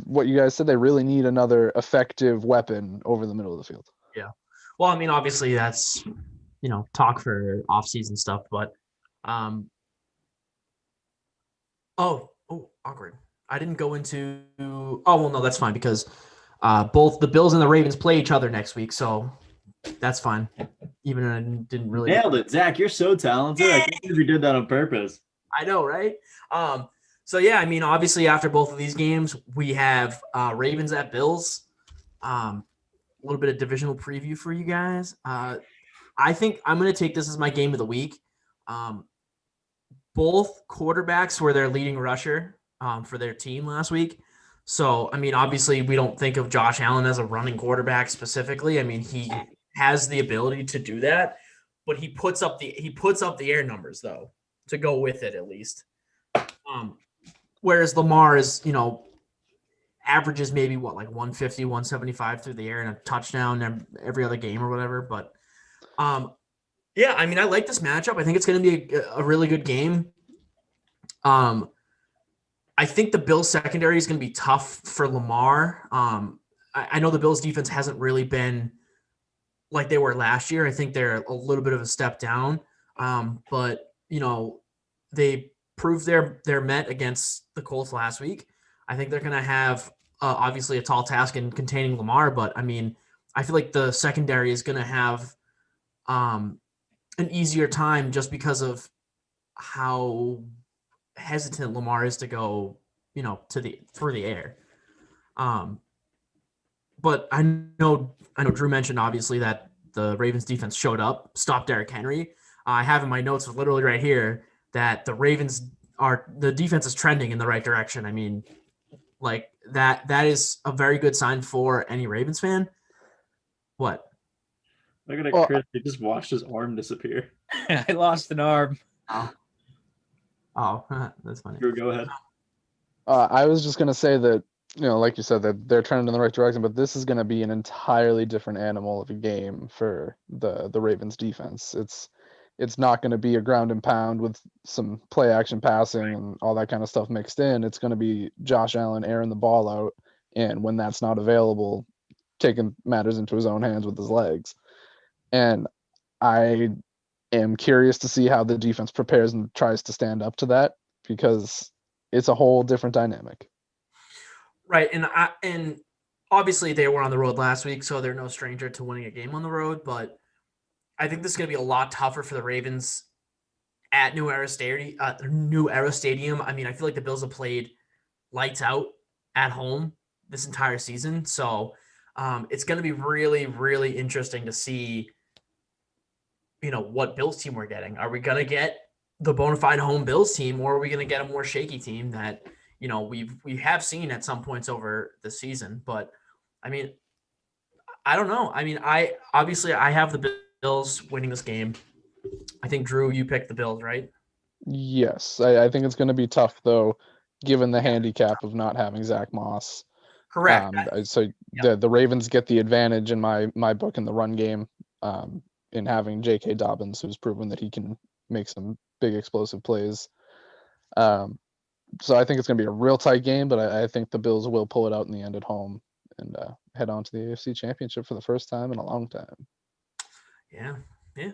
what you guys said, they really need another effective weapon over the middle of the field. Yeah. Well, obviously that's talk for off-season stuff, but awkward. I didn't go into. Oh well, no, that's fine because both the Bills and the Ravens play each other next week, so that's fine. Even I didn't really nailed it, Zach. You're so talented. I can't believe you did that on purpose. I know, right? So yeah, obviously after both of these games, we have Ravens at Bills. A little bit of divisional preview for you guys. I think I'm going to take this as my game of the week. Both quarterbacks were their leading rusher for their team last week. So, obviously we don't think of Josh Allen as a running quarterback specifically. He has the ability to do that, but he puts up the air numbers though to go with it at least. Whereas Lamar is, averages maybe 150, 175 through the air and a touchdown every other game or whatever. But yeah, I like this matchup. I think it's going to be a really good game. I think the Bills secondary is going to be tough for Lamar. I know the Bills defense hasn't really been like they were last year. I think they're a little bit of a step down. But they proved their met against the Colts last week. I think they're going to have obviously a tall task in containing Lamar, but I feel like the secondary is going to have an easier time just because of how hesitant Lamar is to go, through the air. But I know Drew mentioned obviously that the Ravens defense showed up, stopped Derrick Henry. I have in my notes literally right here that the defense is trending in the right direction. That is a very good sign for any Ravens fan. What? Look at Chris. He just watched his arm disappear. I lost an arm. Oh, that's funny. Drew, go ahead. I was just going to say that, like you said, that they're trending in the right direction, but this is going to be an entirely different animal of a game for the Ravens defense. It's not going to be a ground and pound with some play action passing and all that kind of stuff mixed in. It's going to be Josh Allen airing the ball out, and when that's not available, taking matters into his own hands with his legs. And I am curious to see how the defense prepares and tries to stand up to that, because it's a whole different dynamic. Right, and obviously they were on the road last week, so they're no stranger to winning a game on the road. But I think this is going to be a lot tougher for the Ravens at New Era Stadium. I mean, I feel like the Bills have played lights out at home this entire season, so it's going to be really, really interesting to see, what Bills team we're getting. Are we going to get the bona fide home Bills team, or are we going to get a more shaky team that we have seen at some points over the season? But I mean, I don't know. I mean, I have the Bills winning this game. I think Drew, you picked the Bills, right? Yes, I think it's going to be tough though, given the handicap of not having Zach Moss. Correct. So the Ravens get the advantage in my book in the run game, in having J.K. Dobbins, who's proven that he can make some big explosive plays. So I think it's going to be a real tight game, but I think the Bills will pull it out in the end at home and head on to the AFC Championship for the first time in a long time. Yeah,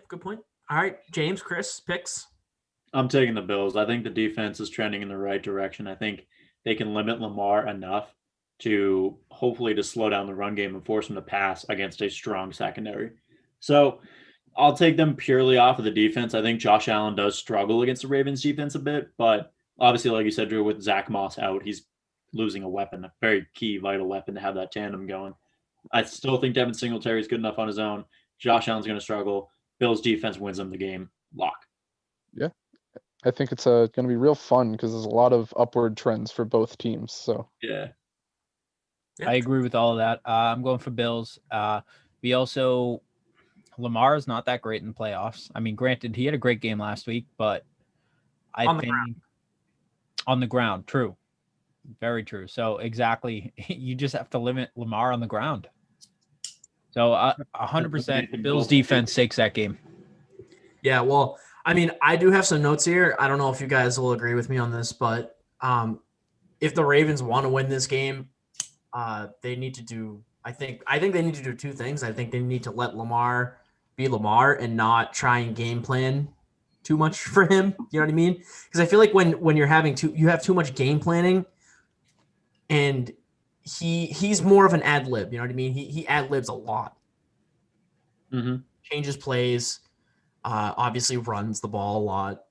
good point. All right, James, Chris, picks. I'm taking the Bills. I think the defense is trending in the right direction. I think they can limit Lamar enough to hopefully to slow down the run game and force him to pass against a strong secondary. So I'll take them purely off of the defense. I think Josh Allen does struggle against the Ravens defense a bit, but obviously, like you said, Drew, with Zach Moss out, he's losing a weapon, a very key, vital weapon to have that tandem going. I still think Devin Singletary is good enough on his own. Josh Allen's going to struggle. Bills defense wins them the game. Lock. Yeah, I think it's going to be real fun because there's a lot of upward trends for both teams. So yeah. I agree with all of that. I'm going for Bills. Lamar is not that great in the playoffs. I mean, granted, he had a great game last week, but I think on the ground, true. Very true. So exactly, you just have to limit Lamar on the ground. So 100% Bills defense takes that game. Yeah, well, I mean, I do have some notes here. I don't know if you guys will agree with me on this, but if the Ravens want to win this game, they need to do. I think they need to do two things. I think they need to let Lamar be Lamar and not try and game plan too much for him. You know what I mean? Because I feel like when you're you have too much game planning, and he's more of an ad lib. You know what I mean? He ad libs a lot. Mm-hmm. Changes plays. Obviously runs the ball a lot.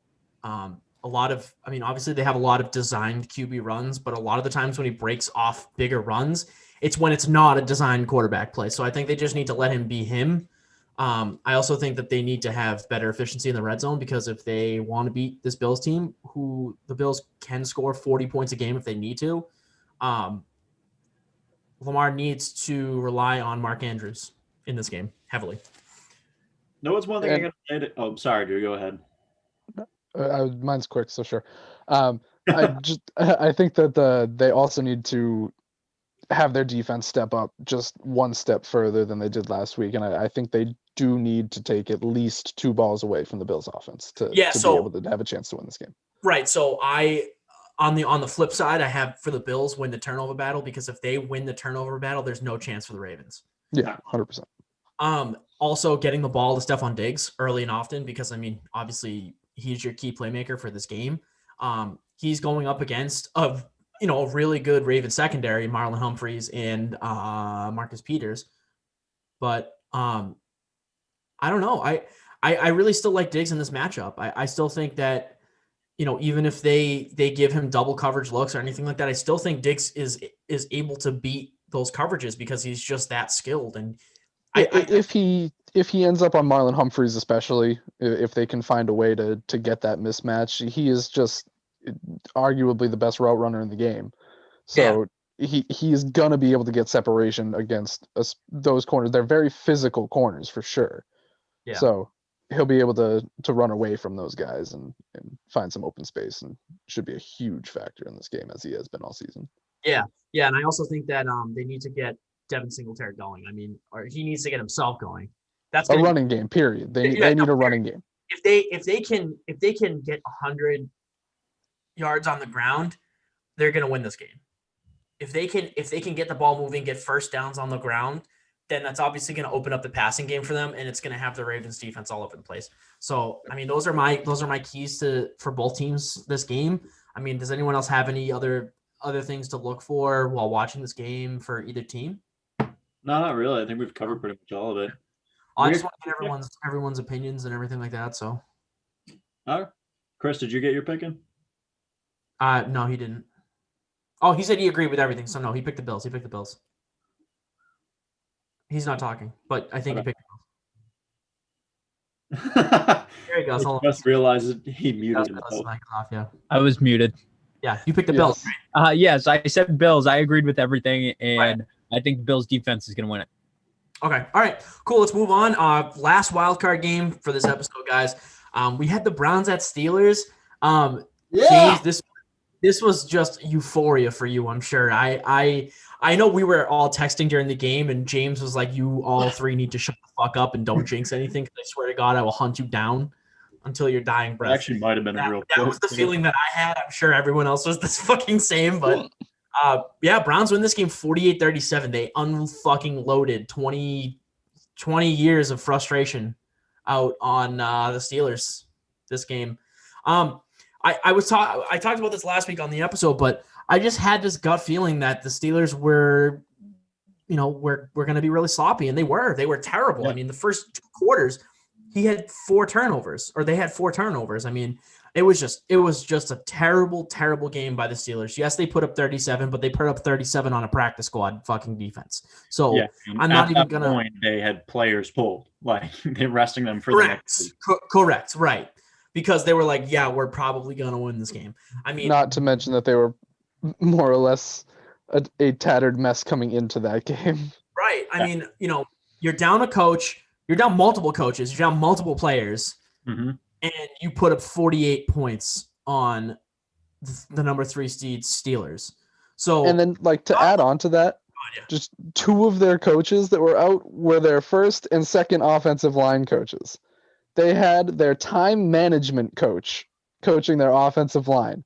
Obviously they have a lot of designed QB runs, but a lot of the times when he breaks off bigger runs, it's when it's not a designed quarterback play. So I think they just need to let him be him. I also think that they need to have better efficiency in the red zone, because if they want to beat this Bills team, who the Bills can score 40 points a game if they need to, Lamar needs to rely on Mark Andrews in this game heavily. No, it's one thing I got to say. Oh, sorry, Drew. Go ahead. Mine's quick, so sure. I think that they also need to have their defense step up just one step further than they did last week, and I think they do need to take at least 2 balls away from the Bills' offense to be able to have a chance to win this game. Right. So on the flip side, I have for the Bills win the turnover battle, because if they win the turnover battle, there's no chance for the Ravens. Yeah, 100%. Also getting the ball to Stephon Diggs early and often, because I mean, obviously he's your key playmaker for this game. He's going up against a really good Ravens secondary, Marlon Humphreys and Marcus Peters. But I don't know. I really still like Diggs in this matchup. I still think that, even if they give him double coverage looks or anything like that, I still think Diggs is able to beat those coverages because he's just that skilled. And if he ends up on Marlon Humphreys, especially if they can find a way to get that mismatch, he is just arguably the best route runner in the game. So he's gonna be able to get separation against those corners. They're very physical corners for sure. Yeah. So he'll be able to run away from those guys and find some open space, and should be a huge factor in this game, as he has been all season. Yeah, and I also think that they need to get Devin Singletary going. I mean, or he needs to get himself going. That's a running game. Period. They need a running game. If they can get 100 yards on the ground, they're going to win this game. If they can get the ball moving, get first downs on the ground, then that's obviously going to open up the passing game for them, and it's going to have the Ravens defense all over the place. So, I mean, those are my keys for both teams this game. I mean, does anyone else have any other other things to look for while watching this game for either team? No, not really. I think we've covered pretty much all of it. I just want to get everyone's opinions and everything like that. So, Chris, did you get your pick in? no, he didn't. Oh, he said he agreed with everything. So no, he picked the Bills. He's not talking, but I think he picked the Bills. There he goes. I just realized he muted himself. Yeah. I was muted. Yeah, you picked the Bills. Yes, I said Bills. I agreed with everything, and I think the Bills defense is going to win it. Okay. All right. Cool. Let's move on. Last wild card game for this episode, guys. We had the Browns at Steelers. James, this was just euphoria for you, I'm sure. I know we were all texting during the game, and James was like, "You all three need to shut the fuck up and don't jinx anything. Because I swear to God, I will hunt you down until your dying breath." Actually, might have been a real. That was the feeling that I had. I'm sure everyone else was this fucking same, but. Browns win this game 48-37. They unfucking loaded 20 years of frustration out on the Steelers this game. I talked about this last week on the episode, but I just had this gut feeling that the Steelers were going to be really sloppy, and they were terrible. Yeah. I mean, the first 2 quarters, they had 4 turnovers. I mean, it was just a terrible, terrible game by the Steelers. Yes, they put up 37, but they put up 37 on a practice squad fucking defense. So I'm not even gonna. Point, they had players pulled, like they're resting them for correct, the next week. Correct, right? Because they were like, yeah, we're probably gonna win this game. I mean, not to mention that they were more or less a tattered mess coming into that game. Right. I mean, you're down a coach, you're down multiple coaches, you're down multiple players. Mm-hmm. And you put up 48 points on the number 3 seed Steelers. So, and then to add on to that, just 2 of their coaches that were out were their first and second offensive line coaches. They had their time management coach coaching their offensive line,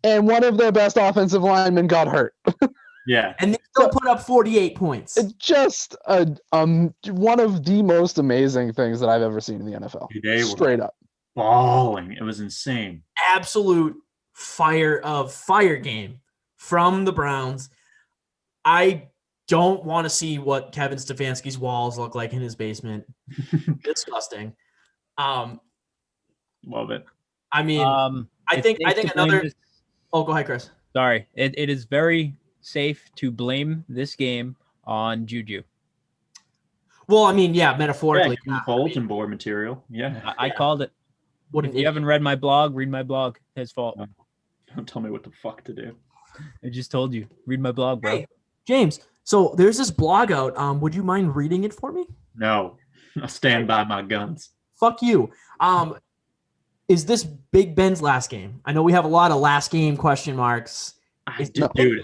and one of their best offensive linemen got hurt. Yeah, and they still put up 48 points. It's just one of the most amazing things that I've ever seen in the NFL. Straight up. Balling. It was insane. Absolute fire game from the Browns. I don't want to see what Kevin Stefanski's walls look like in his basement. Disgusting. Love it. I mean, I think another. Oh, go ahead, Chris. Sorry. It is very safe to blame this game on Juju. Well, I mean, metaphorically. Bulletin board material. Yeah. I called it. If you haven't read my blog, read my blog. His fault. Don't tell me what the fuck to do. I just told you. Read my blog, bro. Hey, James, so there's this blog out. Would you mind reading it for me? No. I'll stand by my guns. Fuck you. Is this Big Ben's last game? I know we have a lot of last game question marks. Dude,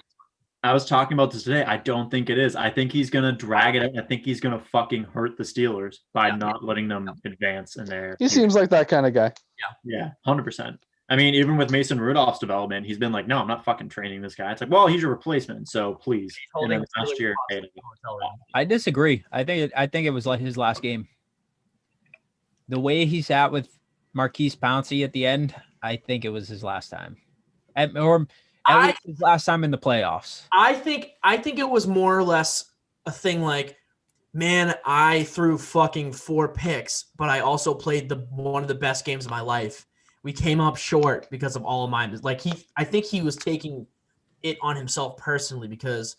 I was talking about this today. I don't think it is. I think he's going to drag it out. I think he's going to fucking hurt the Steelers by not letting them advance in there. He seems like that kind of guy. Yeah, 100%. I mean, even with Mason Rudolph's development, he's been like, no, I'm not fucking training this guy. It's like, well, he's your replacement, so please. And then last year, I disagree. I think it was like his last game. The way he sat with Marquise Pouncey at the end, I think it was his last time. At least his last time in the playoffs. I think it was more or less a thing like, man, I threw fucking 4 picks, but I also played one of the best games of my life. We came up short because of all of mine. I think he was taking it on himself personally because,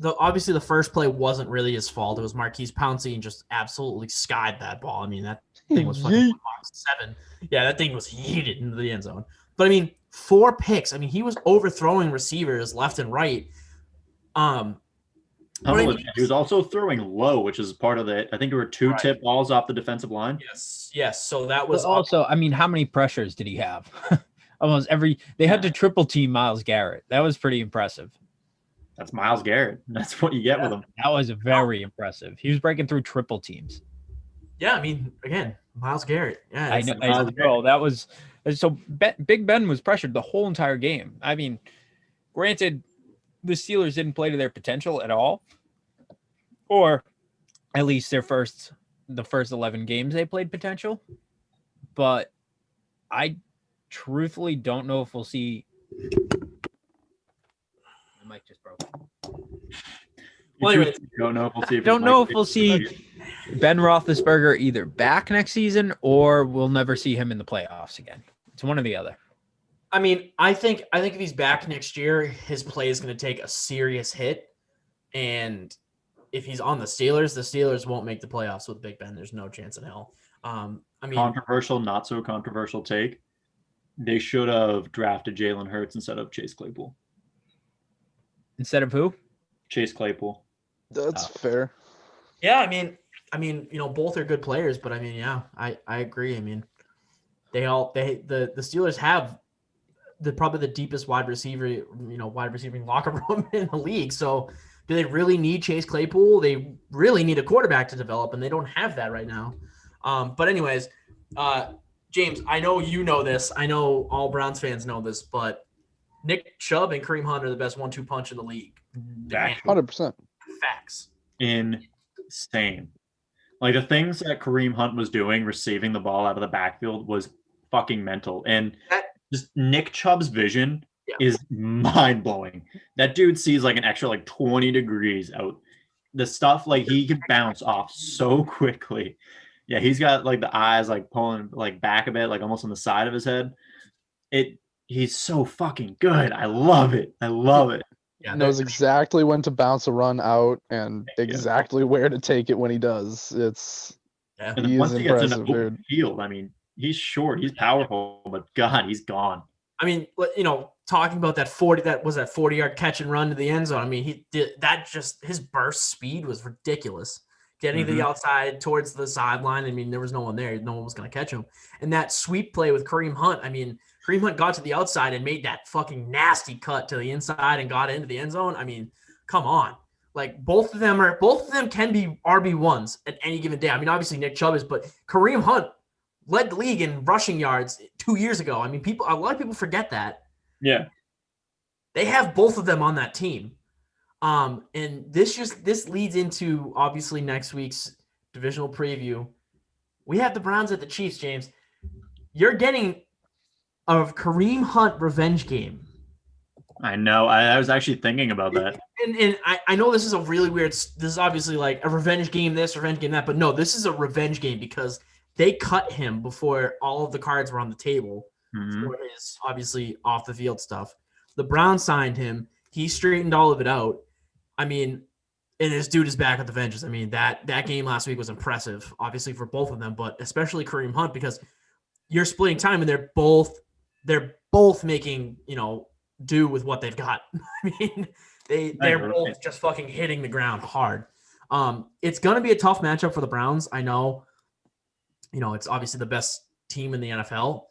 obviously the first play wasn't really his fault. It was Marquise Pouncey and just absolutely skied that ball. I mean, that thing was fucking 7. Yeah, that thing was yeeted into the end zone. But I mean, 4 picks. I mean, he was overthrowing receivers left and right. He was also throwing low, which is part of it. I think there were 2 tip balls off the defensive line. Yes. So that was also. I mean, how many pressures did he have? Almost every. They had to triple team Myles Garrett. That was pretty impressive. That's Myles Garrett. That's what you get with him. That was very impressive. He was breaking through triple teams. Yeah, I mean, again, Myles Garrett. Yeah, I know. That was so. Big Ben was pressured the whole entire game. I mean, granted, the Steelers didn't play to their potential at all, or at least the first 11 games they played potential. But I truthfully don't know if we'll see The mic just broke. Well, anyways, don't know if we'll see. Don't know if we'll see Ben Roethlisberger either back next season or we'll never see him in the playoffs again. It's one or the other. I mean, I think if he's back next year, his play is going to take a serious hit. And if he's on the Steelers won't make the playoffs with Big Ben. There's no chance in hell. I mean, controversial, not so controversial take. They should have drafted Jalen Hurts instead of Chase Claypool. Instead of who? Chase Claypool. That's fair. Yeah, I mean, both are good players, but I mean, yeah, I agree. I mean, the Steelers have probably the deepest wide receiving locker room in the league. So do they really need Chase Claypool? They really need a quarterback to develop, and they don't have that right now. But anyways, James, I know you know this. I know all Browns fans know this, but Nick Chubb and Kareem Hunt are the best 1-2 punch in the league. 100%. Facts. Insane. Like the things that Kareem Hunt was doing, receiving the ball out of the backfield was fucking mental. And just Nick Chubb's vision is mind-blowing. That dude sees like an extra like 20 degrees out. The stuff like he can bounce off so quickly. Yeah, he's got like the eyes like pulling like back a bit, like almost on the side of his head. He's so fucking good. I love it. Yeah, knows exactly when to bounce a run out and exactly where to take it when he does. And once he gets in the open field, I mean, he's short, he's powerful, but God, he's gone. I mean, talking about that 40-yard catch and run to the end zone. I mean, he did that. Just his burst speed was ridiculous. Getting to the outside towards the sideline. I mean, there was no one there. No one was going to catch him. And that sweep play with Kareem Hunt. I mean, Kareem Hunt got to the outside and made that fucking nasty cut to the inside and got into the end zone. I mean, come on. Like both of them can be RB1s at any given day. I mean, obviously Nick Chubb is, but Kareem Hunt led the league in rushing yards 2 years ago. I mean, a lot of people forget that. Yeah. They have both of them on that team. And this leads into obviously next week's divisional preview. We have the Browns at the Chiefs, James. You're getting a Kareem Hunt revenge game. I know. I was actually thinking about that. And I know this is a really weird. This is obviously like a revenge game this, revenge game that. But no, this is a revenge game because they cut him before all of the cards were on the table for his obviously off the field stuff. The Browns signed him. He straightened all of it out. I mean, and this dude is back with the vengeance. I mean, that game last week was impressive, obviously for both of them, but especially Kareem Hunt because you're splitting time and they're both making, do with what they've got. I mean, they're both just fucking hitting the ground hard. It's going to be a tough matchup for the Browns. I know, it's obviously the best team in the NFL.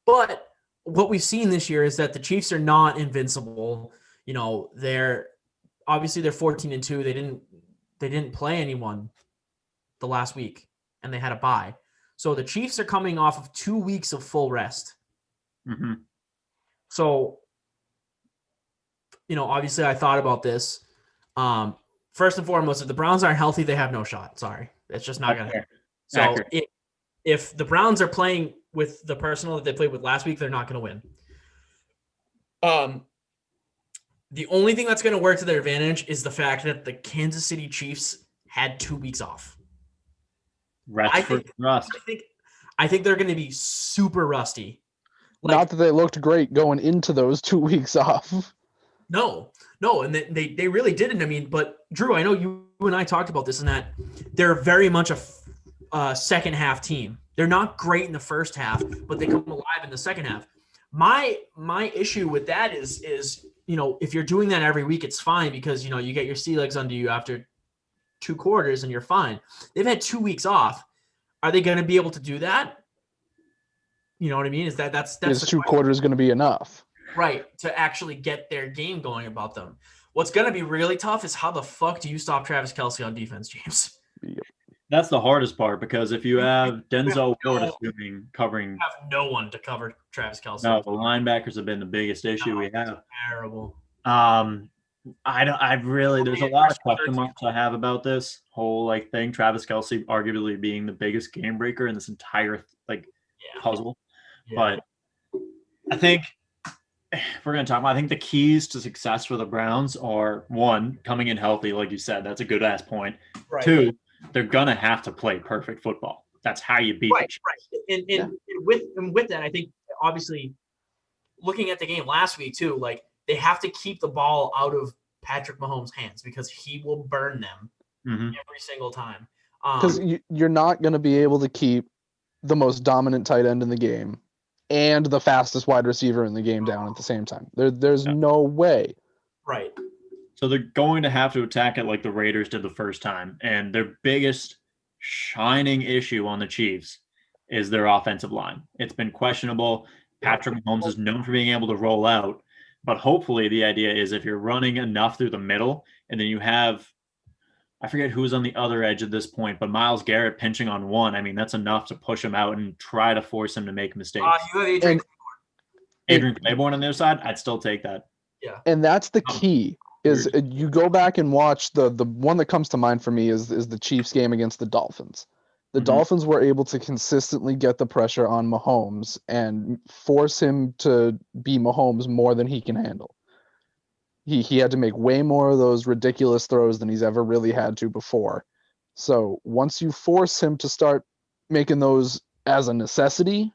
But what we've seen this year is that the Chiefs are not invincible. They're 14-2. They didn't play anyone the last week and they had a bye. So the Chiefs are coming off of 2 weeks of full rest. So, obviously I thought about this. First and foremost, if the Browns aren't healthy, they have no shot. Sorry. It's just not going to happen. So if the Browns are playing with the personnel that they played with last week, they're not going to win. The only thing that's going to work to their advantage is the fact that the Kansas City Chiefs had 2 weeks off. I think they're going to be super rusty. Not that they looked great going into those 2 weeks off. No, and they really didn't. I mean, but Drew, I know you and I talked about this and that they're very much a second half team. They're not great in the first half, but they come alive in the second half. My issue with that is if you're doing that every week, it's fine because you get your sea legs under you after 2 quarters and you're fine. They've had 2 weeks off. Are they going to be able to do that? You know what I mean? That's 2 quarters going to be enough, right? To actually get their game going about them. What's going to be really tough is how the fuck do you stop Travis Kelce on defense, James? Yep. That's the hardest part because if you have Denzel Ward covering, you have no one to cover Travis Kelce. No, the linebackers have been the biggest issue we have. Terrible. There's a lot of question marks I have about this whole thing. Travis Kelce arguably being the biggest game breaker in this entire puzzle. Yeah. But I think if we're going to talk about, I think the keys to success for the Browns are, one, coming in healthy, like you said. That's a good ass point. Right. Two, they're going to have to play perfect football. That's how you beat the Chiefs. Right. And with that, I think obviously looking at the game last week too, like they have to keep the ball out of Patrick Mahomes' hands because he will burn them every single time. Because you're not going to be able to keep the most dominant tight end in the game and the fastest wide receiver in the game down at the same time. There's no way. Right. So they're going to have to attack it like the Raiders did the first time. And their biggest shining issue on the Chiefs is their offensive line. It's been questionable. Patrick Mahomes is known for being able to roll out. But hopefully the idea is if you're running enough through the middle and then you have, I forget who's on the other edge at this point, but Myles Garrett pinching on one, I mean, that's enough to push him out and try to force him to make mistakes. You have Adrian Claiborne on the other side, I'd still take that. Yeah. And that's the key. Is you go back and watch the one that comes to mind for me is the Chiefs game against the Dolphins. The Dolphins were able to consistently get the pressure on Mahomes and force him to be Mahomes more than he can handle. He had to make way more of those ridiculous throws than he's ever really had to before. So once you force him to start making those as a necessity,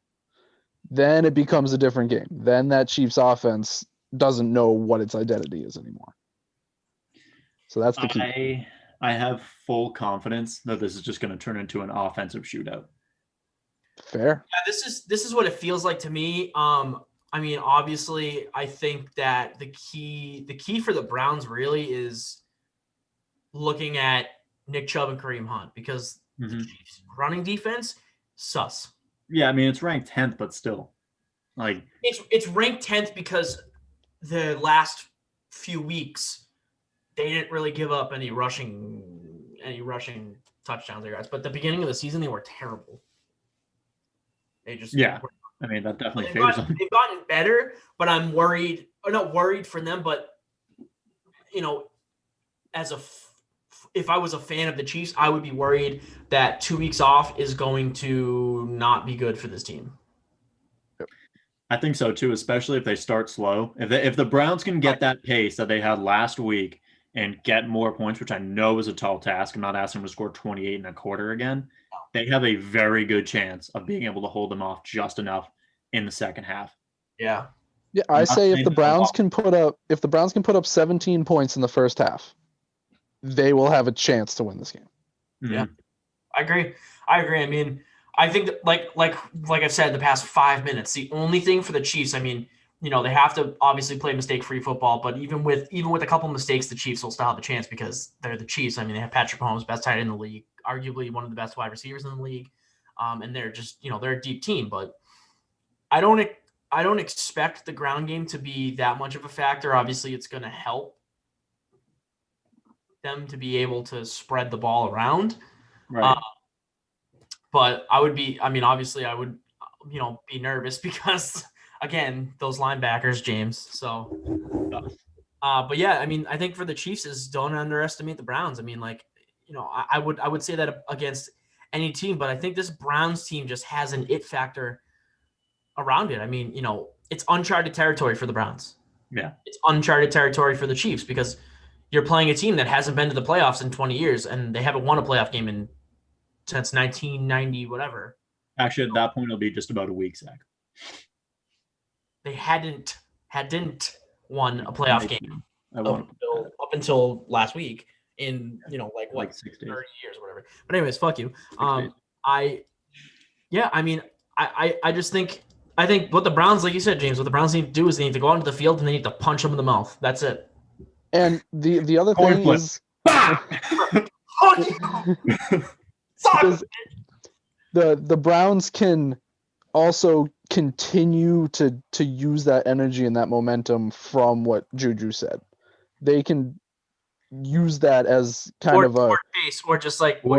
then it becomes a different game. Then that Chiefs offense doesn't know what its identity is anymore. So that's the key. I have full confidence that this is just going to turn into an offensive shootout. Fair. Yeah, this is what it feels like to me. I mean, obviously, I think that the key for the Browns really is looking at Nick Chubb and Kareem Hunt because the Chiefs' running defense, sus. Yeah, I mean, it's ranked 10th, but still. Like it's ranked 10th because the last few weeks they didn't really give up any rushing touchdowns there, guys. But at the beginning of the season, they were terrible. They just I mean, that definitely favors them. They've gotten better, but I'm worried. Or not worried for them, but if I was a fan of the Chiefs, I would be worried that 2 weeks off is going to not be good for this team. I think so too, especially if they start slow. If the Browns can get that pace that they had last week and get more points, which I know is a tall task, I'm not asking them to score 28 and a quarter again. They have a very good chance of being able to hold them off just enough in the second half. Yeah. Yeah, I say if the Browns can put up 17 points in the first half, they will have a chance to win this game. Yeah. I agree. I mean, I think that like I've said in the past 5 minutes, the only thing for the Chiefs, I mean, they have to obviously play mistake-free football, but even with a couple of mistakes, the Chiefs will still have a chance because they're the Chiefs. I mean, they have Patrick Mahomes, best tight end in the league, arguably one of the best wide receivers in the league, and they're just they're a deep team. But I don't expect the ground game to be that much of a factor. Obviously, it's going to help them to be able to spread the ball around. Right. But obviously I would, be nervous because, again, those linebackers, James. So, but yeah, I mean, I think for the Chiefs is don't underestimate the Browns. I mean, I would say that against any team, but I think this Browns team just has an it factor around it. I mean, it's uncharted territory for the Browns. Yeah. It's uncharted territory for the Chiefs because you're playing a team that hasn't been to the playoffs in 20 years and they haven't won a playoff game since 1990, whatever. Actually, at that point, it'll be just about a week, Zach. They hadn't won a playoff game up until last week in, 6 days. 30 years, whatever. But anyways, fuck you. I just think what the Browns, like you said, James, what the Browns need to do is they need to go out into the field and they need to punch them in the mouth. That's it. And the other thing is the Browns can also continue to use that energy and that momentum from what Juju said. They can use that as kind of a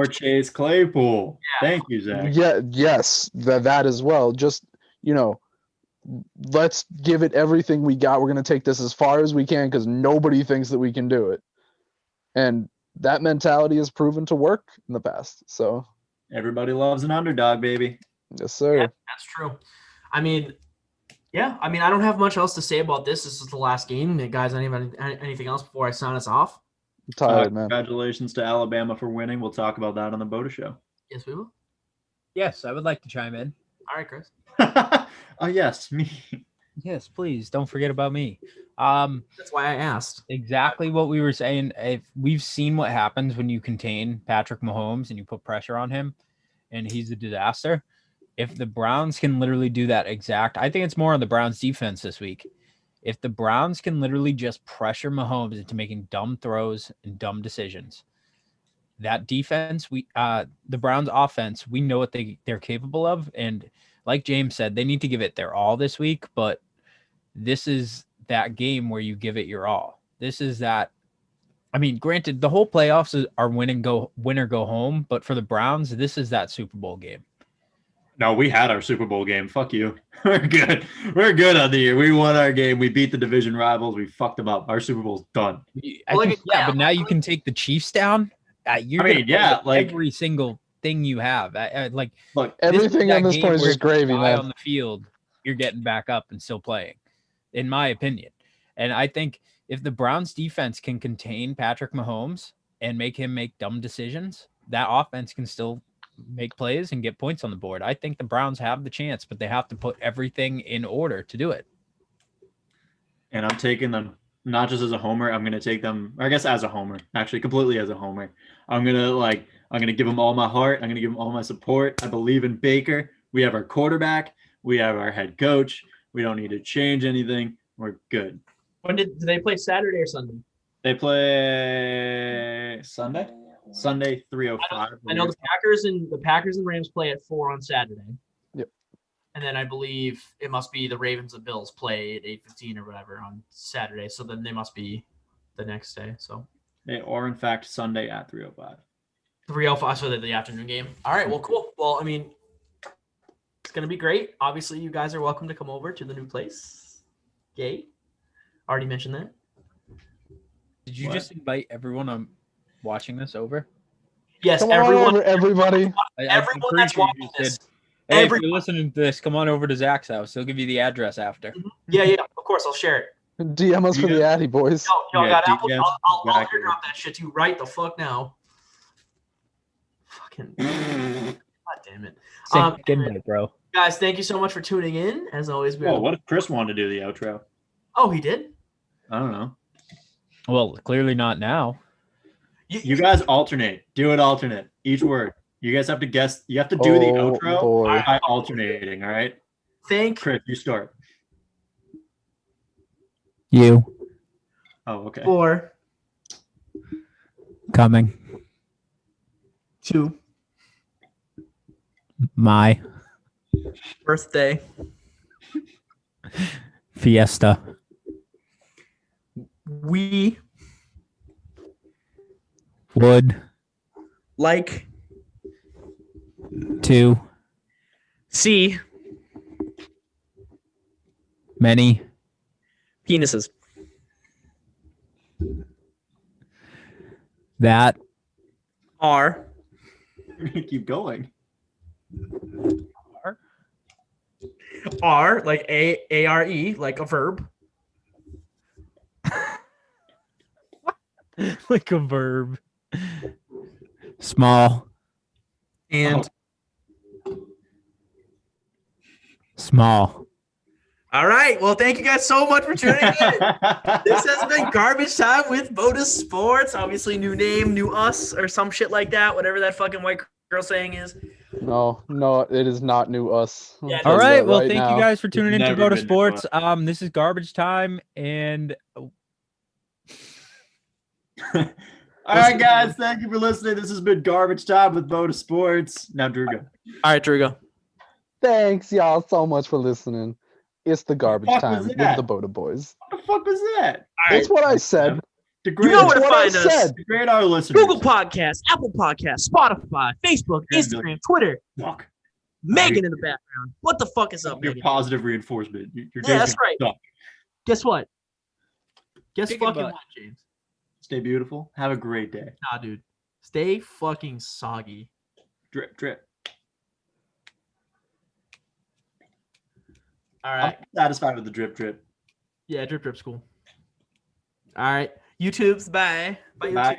Chase Claypool. Yeah. Thank you, Zach. Yeah, yes, that as well. Just let's give it everything we got. We're going to take this as far as we can because nobody thinks that we can do it. And that mentality has proven to work in the past. So everybody loves an underdog, baby. Yes, sir. Yeah, that's true. I mean, Yeah, I mean, I don't have much else to say about this. This is the last game. Guys, anything else before I sign us off? I'm tired, man. Congratulations to Alabama for winning. We'll talk about that on the BOTA show. Yes, we will. Yes, I would like to chime in. All right, Chris. Oh, yes, me. Yes, please don't forget about me. That's why I asked. Exactly what we were saying. If we've seen what happens when you contain Patrick Mahomes and you put pressure on him, and he's a disaster. If the Browns can literally do that I think it's more on the Browns defense this week. If the Browns can literally just pressure Mahomes into making dumb throws and dumb decisions, that defense, the Browns offense, we know what they're capable of. And like James said, they need to give it their all this week, but this is that game where you give it your all. This is that. I mean, granted, the whole playoffs are win or go home, but for the Browns, this is that Super Bowl game. No, we had our Super Bowl game. Fuck you. We're good. We're good on the year. We won our game. We beat the division rivals. We fucked them up. Our Super Bowl's done. But now you can take the Chiefs down. Every single thing you have. Look, everything on this point is just gravy, man. On the field, you're getting back up and still playing, in my opinion. And I think if the Browns defense can contain Patrick Mahomes and make him make dumb decisions, that offense can still make plays and get points on the board. I think the Browns have the chance, but they have to put everything in order to do it. And I'm taking them not just as a homer. I'm going to take them, or I guess as a homer, actually completely as a homer. I'm going to give them all my heart. I'm going to give them all my support. I believe in Baker. We have our quarterback. We have our head coach. We don't need to change anything. We're good. When do they play, Saturday or Sunday? They play Sunday. Sunday 3:05. I know the Packers and Rams play at 4 on Saturday. Yep. And then I believe it must be the Ravens and Bills play at 8:15 or whatever on Saturday. So then they must be the next day. So they are in fact Sunday at 3:05. 3:05, so they're the afternoon game. All right, well, cool. Well, I mean, it's gonna be great. Obviously, you guys are welcome to come over to the new place. Yay. Already mentioned that. Did you just invite everyone on watching this over? Yes, come on everybody. Everyone that's watching this. Hey, if you're listening to this, come on over to Zach's house. He'll give you the address after. Yeah, of course, I'll share it. DM us for the Addy boys. Yo, got Apple. I'll airdrop that shit to you right the fuck now. Fucking. God damn it. Bro. Guys, thank you so much for tuning in. As always, what if Chris wanted to do the outro? Oh, he did? I don't know. Well, clearly not now. You guys alternate. Do it alternate. Each word. You guys have to guess. You have to do the outro by alternating, all right? Chris, you start. You. Oh, okay. 4. Coming. 2. My. Birthday. Fiesta. We. Would. Like. To. See. Many. Penises. That. Are. We're gonna keep going. Are, like A-R-E, like a verb. Like a verb. Small. And. Small. All right. Well, thank you guys so much for tuning in. This has been Garbage Time with BOTA Sports. Obviously, new name, new us, or some shit like that. Whatever that fucking white girl saying is. No, it is not new us. Yeah, all right. Well, right thank now. you guys for tuning in to BOTA been Sports. This is Garbage Time, and all right, guys. Thank you for listening. This has been Garbage Time with BOTA Sports. Now, Drew, go. All right, Drew, go. Thanks, y'all, so much for listening. It's the Garbage fuck Time was with that? the BOTA boys. What the fuck was that? That's what I said. To You grade, know where to That's what I find us. said. to grade our listeners. Google Podcasts, Apple Podcasts, Spotify, Facebook, Instagram, Twitter. Fuck. Megan in the background. What the fuck is up, Your Megan? positive reinforcement. Your Yeah, days that's are right. suck. Guess what? Guess Kicking fucking butt. what, James? Stay beautiful. Have a great day. Nah, dude. Stay fucking soggy. Drip, drip. All right. I'm satisfied with the drip drip. Yeah, drip's cool. All right. YouTube's bye. Bye, YouTube. Bye.